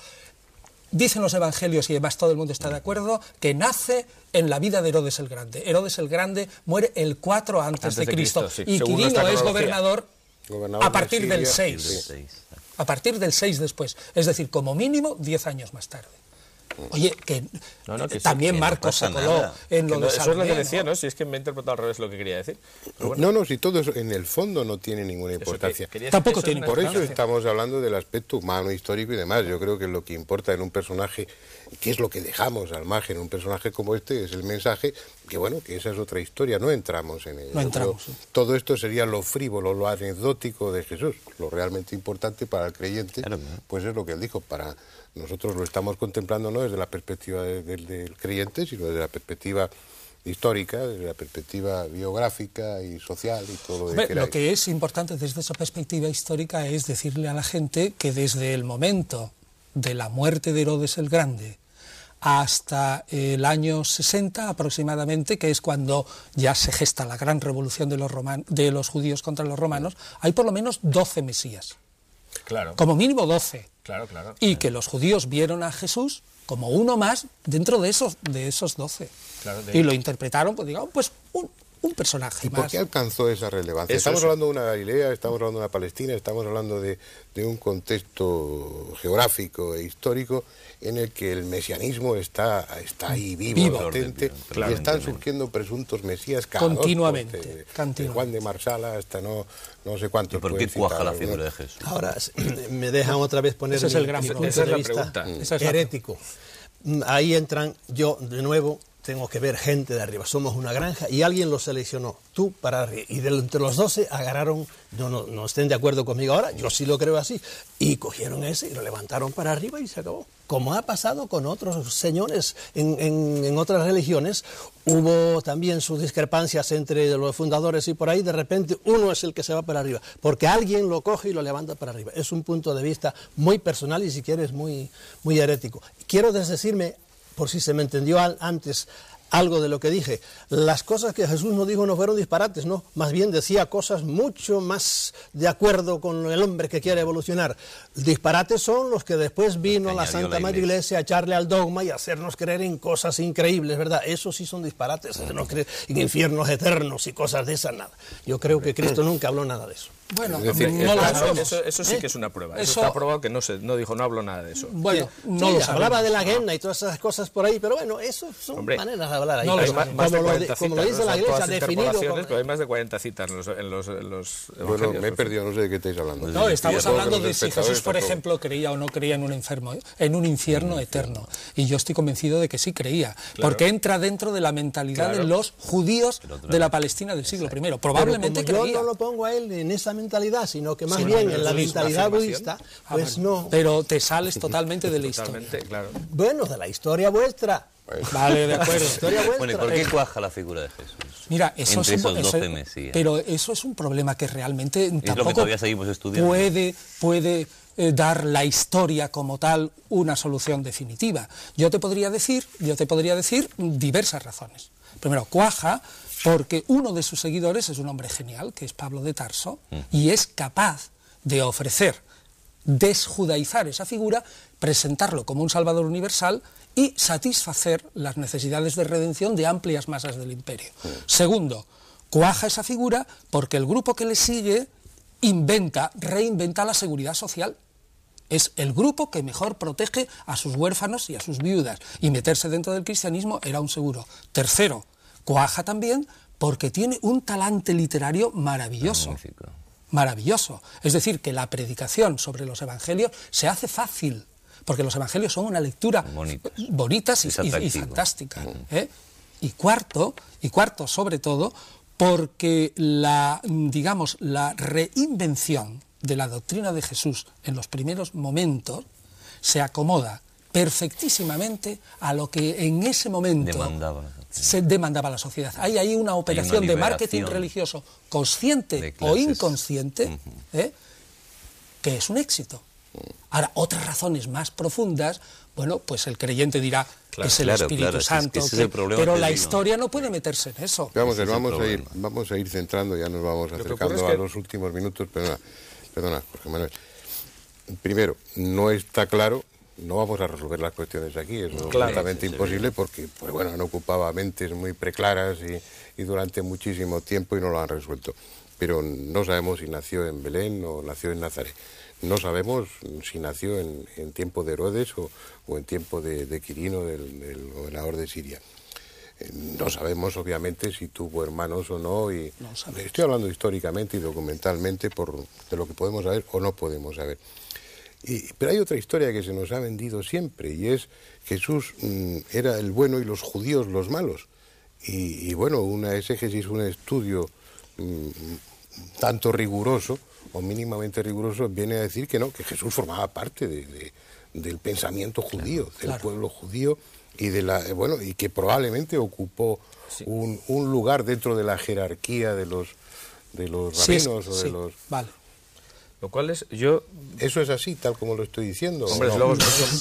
Speaker 2: Dicen los evangelios, y además todo el mundo está de acuerdo, que nace en la vida de Herodes el Grande. Herodes el Grande muere el 4 antes de Cristo. Sí. Y Quirino es gobernador a partir del 6. A partir del 6 después. Es decir, como mínimo 10 años más tarde. Oye, que también Marcos se coló en lo de Salomé.
Speaker 3: Eso es lo que decía, ¿no? Si es que me he interpretado al revés lo que quería decir.
Speaker 1: Bueno. Si todo eso en el fondo no tiene ninguna importancia.
Speaker 2: Tampoco tiene importancia.
Speaker 1: Por eso estamos hablando del aspecto humano, histórico y demás. Yo creo que lo que importa en un personaje, que es lo que dejamos al margen, un personaje como este, es el mensaje, que esa es otra historia, no entramos en ello.
Speaker 2: No entramos.
Speaker 1: Todo esto sería lo frívolo, lo anecdótico de Jesús. Lo realmente importante para el creyente, pues es lo que él dijo, para... Nosotros lo estamos contemplando no desde la perspectiva del creyente, sino desde la perspectiva histórica, desde la perspectiva biográfica y social y todo
Speaker 2: lo que es importante desde esa perspectiva histórica es decirle a la gente que desde el momento de la muerte de Herodes el Grande hasta el año 60 aproximadamente, que es cuando ya se gesta la gran revolución de los judíos contra los romanos, hay por lo menos 12 mesías.
Speaker 3: Claro.
Speaker 2: Como mínimo 12.
Speaker 3: Claro.
Speaker 2: Y que los judíos vieron a Jesús como uno más dentro de esos 12.
Speaker 3: Claro,
Speaker 2: y lo interpretaron, pues digamos, pues un personaje
Speaker 1: ¿Y
Speaker 2: más.
Speaker 1: por qué alcanzó esa relevancia?
Speaker 3: Eso
Speaker 1: Estamos
Speaker 3: es.
Speaker 1: hablando de una Galilea, estamos hablando de una Palestina, estamos hablando de un contexto geográfico e histórico en el que el mesianismo está ahí vivo, latente, y están surgiendo presuntos mesías cada
Speaker 2: continuamente,
Speaker 1: de Juan de Marsala hasta no sé cuántos.
Speaker 5: ¿Y por qué cuaja la figura de Jesús?
Speaker 4: Ahora, me dejan otra vez poner
Speaker 2: Ese es el gran
Speaker 4: mi
Speaker 2: problema.
Speaker 4: punto de
Speaker 3: Esa es la
Speaker 4: vista
Speaker 3: pregunta.
Speaker 4: herético. Ahí entran, yo de nuevo tengo que ver gente de arriba, somos una granja y alguien lo seleccionó, tú para arriba, y entre los 12 agarraron, no estén de acuerdo conmigo ahora, yo sí lo creo así, y cogieron ese y lo levantaron para arriba y se acabó. Como ha pasado con otros señores en otras religiones, hubo también sus discrepancias entre los fundadores y por ahí de repente uno es el que se va para arriba, porque alguien lo coge y lo levanta para arriba. Es un punto de vista muy personal y si quieres muy herético. Quiero desdecirme, por si se me entendió antes algo de lo que dije, las cosas que Jesús nos dijo no fueron disparates, no, más bien decía cosas mucho más de acuerdo con el hombre que quiere evolucionar. Disparates son los que después vino la Santa Madre Iglesia a echarle al dogma y a hacernos creer en cosas increíbles, ¿verdad? Eso sí son disparates, hacernos creer en infiernos eternos y cosas de esas, nada. Yo creo que Cristo nunca habló nada de eso.
Speaker 2: Bueno,
Speaker 1: Es decir,
Speaker 2: no lo sabemos.
Speaker 3: Eso sí que es una prueba. Eso está probado que no hablo nada de eso.
Speaker 2: Bueno,
Speaker 4: Sí,
Speaker 2: no lo
Speaker 4: hablaba
Speaker 2: sabemos.
Speaker 4: de la guerra y todas esas cosas por ahí, pero bueno, eso son maneras de hablar ahí.
Speaker 2: No lo
Speaker 3: Hay
Speaker 2: sabemos.
Speaker 3: más de
Speaker 4: Como
Speaker 3: 40
Speaker 4: como lo
Speaker 3: citas,
Speaker 4: dice la Iglesia,
Speaker 3: todas
Speaker 4: definido
Speaker 3: interpolaciones,
Speaker 4: como...
Speaker 3: pero hay más de 40 citas en los
Speaker 1: Bueno,
Speaker 3: evangelios.
Speaker 1: me he perdido, no sé de qué estáis hablando.
Speaker 2: No, estamos
Speaker 1: Sí, a todos
Speaker 2: hablando
Speaker 1: los
Speaker 2: de si
Speaker 1: espectadores
Speaker 2: Jesús, por
Speaker 1: tampoco.
Speaker 2: ejemplo, creía o no creía en un infierno eterno. Y yo estoy convencido de que sí creía, porque entra dentro de la mentalidad de los judíos de la Palestina del siglo I. Probablemente
Speaker 4: Pero como
Speaker 2: creía.
Speaker 4: yo no lo pongo a él en esa mentalidad, sino que más
Speaker 2: Sí,
Speaker 4: bien
Speaker 2: no,
Speaker 4: en la
Speaker 2: eso es una
Speaker 4: mentalidad
Speaker 3: afirmación.
Speaker 4: budista, pues
Speaker 2: Bueno,
Speaker 4: no.
Speaker 2: pero te sales totalmente de la historia.
Speaker 3: Totalmente, claro.
Speaker 4: Bueno, de la historia vuestra.
Speaker 2: Vale, de acuerdo.
Speaker 4: Historia vuestra.
Speaker 5: Bueno, ¿y por qué cuaja la figura de Jesús?
Speaker 2: Mira, eso
Speaker 5: Entre
Speaker 2: es
Speaker 5: esos 12 mesías.
Speaker 2: pero eso es un problema que realmente
Speaker 5: Es lo que
Speaker 2: tampoco
Speaker 5: todavía seguimos estudiando.
Speaker 2: puede dar la historia como tal una solución definitiva. Yo te podría decir diversas razones. Primero, cuaja porque uno de sus seguidores es un hombre genial, que es Pablo de Tarso, y es capaz de ofrecer, desjudaizar esa figura, presentarlo como un salvador universal y satisfacer las necesidades de redención de amplias masas del imperio. Segundo, cuaja esa figura porque el grupo que le sigue reinventa la seguridad social. Es el grupo que mejor protege a sus huérfanos y a sus viudas, y meterse dentro del cristianismo era un seguro. Tercero, cuaja también porque tiene un talante literario maravilloso.
Speaker 5: Magnífico.
Speaker 2: Maravilloso. Es decir, que la predicación sobre los evangelios se hace fácil, porque los evangelios son una lectura bonitas y fantástica. Y cuarto, sobre todo, porque la reinvención de la doctrina de Jesús en los primeros momentos se acomoda perfectísimamente a lo que en ese momento se demandaba la sociedad. Hay ahí una operación de marketing religioso consciente o inconsciente, que es un éxito. Ahora, otras razones más profundas, bueno, pues el creyente dirá que es el Espíritu Santo, pero la historia no puede meterse en eso.
Speaker 1: Vamos a ir centrando, ya nos vamos acercando a los últimos minutos. Perdona, Jorge Manuel. Primero, no está claro, no vamos a resolver las cuestiones aquí, es completamente imposible porque, pues bueno, han ocupado mentes muy preclaras y durante muchísimo tiempo y no lo han resuelto. Pero no sabemos si nació en Belén o nació en Nazaret. No sabemos si nació en tiempo de Herodes o en tiempo de Quirino, del gobernador de Siria. No sabemos, obviamente, si tuvo hermanos o no, y estoy hablando históricamente y documentalmente de lo que podemos saber o no podemos saber. Pero hay otra historia que se nos ha vendido siempre, y es Jesús era el bueno y los judíos los malos. Y bueno, una exégesis, un estudio tanto riguroso o mínimamente riguroso viene a decir que no, que Jesús formaba parte del pensamiento judío, del pueblo judío, y que probablemente ocupó un lugar dentro de la jerarquía de los rabinos
Speaker 2: Vale.
Speaker 3: Lo cual es,
Speaker 1: ¿Eso es así, tal como lo estoy diciendo?
Speaker 3: Hombre, luego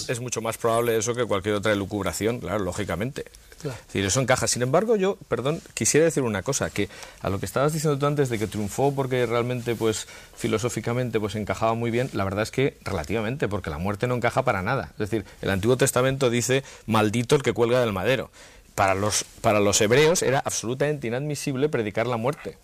Speaker 3: es mucho más probable eso que cualquier otra elucubración, claro, lógicamente. Claro. Es decir, eso encaja. Sin embargo, yo, quisiera decir una cosa, que a lo que estabas diciendo tú antes de que triunfó porque realmente, pues, filosóficamente, pues, encajaba muy bien, la verdad es que relativamente, porque la muerte no encaja para nada. Es decir, el Antiguo Testamento dice, maldito el que cuelga del madero. para los hebreos era absolutamente inadmisible predicar la muerte.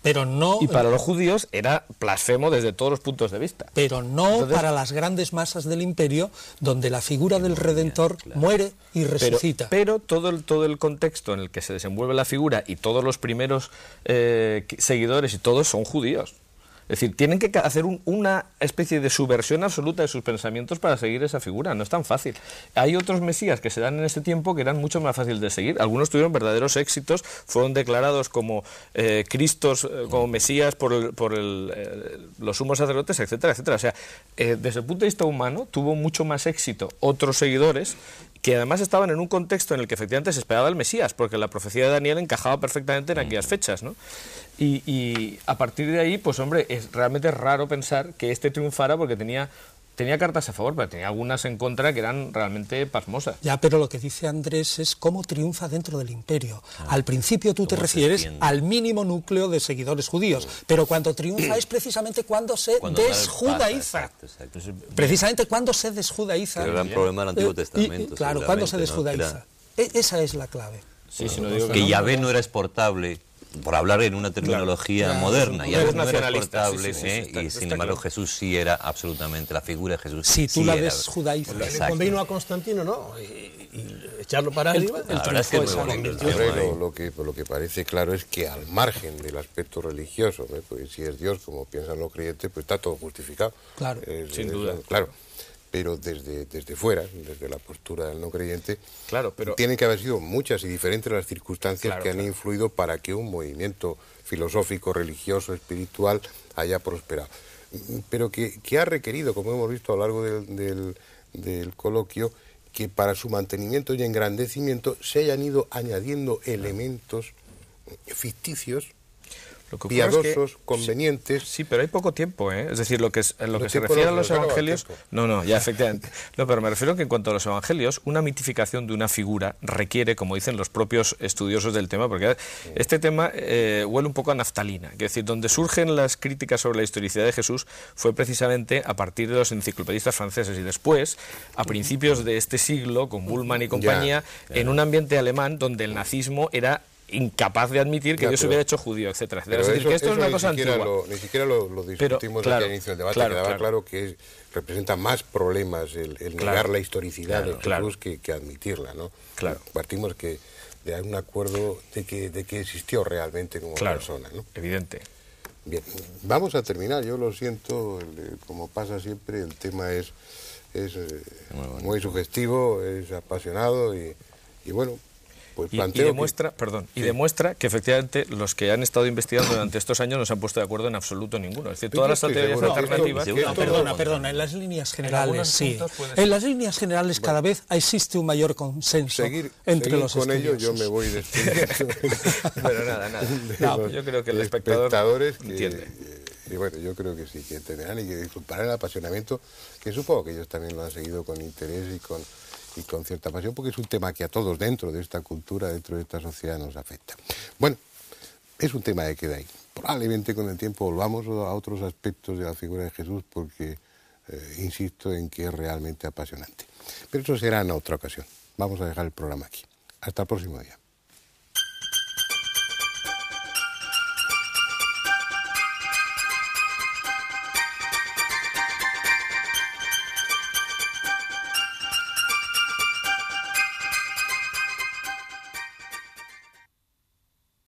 Speaker 2: Pero no,
Speaker 3: y para los judíos era blasfemo desde todos los puntos de vista.
Speaker 2: Pero no entonces, para las grandes masas del imperio, donde la figura del Redentor muere y resucita.
Speaker 3: Pero todo el contexto en el que se desenvuelve la figura y todos los primeros seguidores y todos son judíos. Es decir, tienen que hacer una especie de subversión absoluta de sus pensamientos para seguir esa figura, no es tan fácil. Hay otros mesías que se dan en ese tiempo que eran mucho más fáciles de seguir. Algunos tuvieron verdaderos éxitos, fueron declarados como Cristos, como mesías por los sumos sacerdotes, etcétera, etcétera. O sea, desde el punto de vista humano, tuvo mucho más éxito otros seguidores que además estaban en un contexto en el que efectivamente se esperaba el Mesías, porque la profecía de Daniel encajaba perfectamente en aquellas fechas, ¿no? Y a partir de ahí, pues hombre, es realmente raro pensar que este triunfara porque tenía cartas a favor, pero tenía algunas en contra que eran realmente pasmosas.
Speaker 2: Ya, pero lo que dice Andrés es cómo triunfa dentro del imperio. Al principio tú te refieres al mínimo núcleo de seguidores judíos, pero cuando triunfa es precisamente cuando se desjudaiza.
Speaker 5: Exacto.
Speaker 2: Precisamente cuando se desjudaiza.
Speaker 5: Pero era un problema del Antiguo Testamento.
Speaker 2: Claro, cuando se desjudaiza. Esa es la clave.
Speaker 3: Sí, si no digo
Speaker 5: que Yahvé no era exportable, por hablar en una terminología moderna, ya no era exportable, y sin embargo Jesús sí era absolutamente, la figura de Jesús
Speaker 2: sí, tú la desjudaizas.
Speaker 4: Le convino a Constantino, ¿no? Y echarlo para arriba.
Speaker 1: Lo que parece claro es que al margen del aspecto religioso, porque si es Dios, como piensan los creyentes, pues está todo justificado.
Speaker 2: Claro,
Speaker 3: sin duda.
Speaker 1: Claro. Pero desde fuera, desde la postura del no creyente,
Speaker 3: claro, pero
Speaker 1: tienen que haber sido muchas y diferentes las circunstancias que han influido para que un movimiento filosófico, religioso, espiritual haya prosperado. Pero que ha requerido, como hemos visto a lo largo del coloquio, que para su mantenimiento y engrandecimiento se hayan ido añadiendo elementos ficticios, piadosos, convenientes.
Speaker 3: Sí, pero hay poco tiempo, ¿eh? Es decir, lo que se refiere a los evangelios... No, ya, efectivamente. No, pero me refiero que en cuanto a los evangelios, una mitificación de una figura requiere, como dicen los propios estudiosos del tema, porque este tema huele un poco a naftalina. Es decir, donde surgen las críticas sobre la historicidad de Jesús fue precisamente a partir de los enciclopedistas franceses y después, a principios de este siglo, con Bullmann y compañía, en un ambiente alemán donde el nazismo era incapaz de admitir que Dios hubiera hecho judío, etcétera. Es decir, que esto es una cosa antigua.
Speaker 1: Ni siquiera lo discutimos aquí al inicio del debate, quedaba claro que representa más problemas el negar la historicidad de Jesús que admitirla, ¿no?
Speaker 3: Claro.
Speaker 1: Partimos de un acuerdo de que existió realmente como persona, ¿no?
Speaker 3: Evidente.
Speaker 1: Bien, vamos a terminar. Yo lo siento, como pasa siempre, el tema es muy sugestivo, es apasionado y bueno... Pues
Speaker 3: demuestra que efectivamente los que han estado investigando durante estos años no se han puesto de acuerdo en absoluto ninguno. Es decir, todas las teorías alternativas...
Speaker 2: Perdona, en las líneas generales sí. En las líneas generales cada vez existe un mayor consenso entre los
Speaker 1: con
Speaker 2: estudiosos.
Speaker 1: ello yo me voy despidiendo.
Speaker 3: Pero nada. Yo creo que el espectador entiende.
Speaker 1: Y bueno, yo creo que sí, que entenderán y que disfrutarán el apasionamiento, que supongo que ellos también lo han seguido con interés y con cierta pasión, porque es un tema que a todos dentro de esta cultura, dentro de esta sociedad nos afecta. Bueno, es un tema que queda ahí. Probablemente con el tiempo volvamos a otros aspectos de la figura de Jesús, porque insisto en que es realmente apasionante. Pero eso será en otra ocasión. Vamos a dejar el programa aquí. Hasta el próximo día.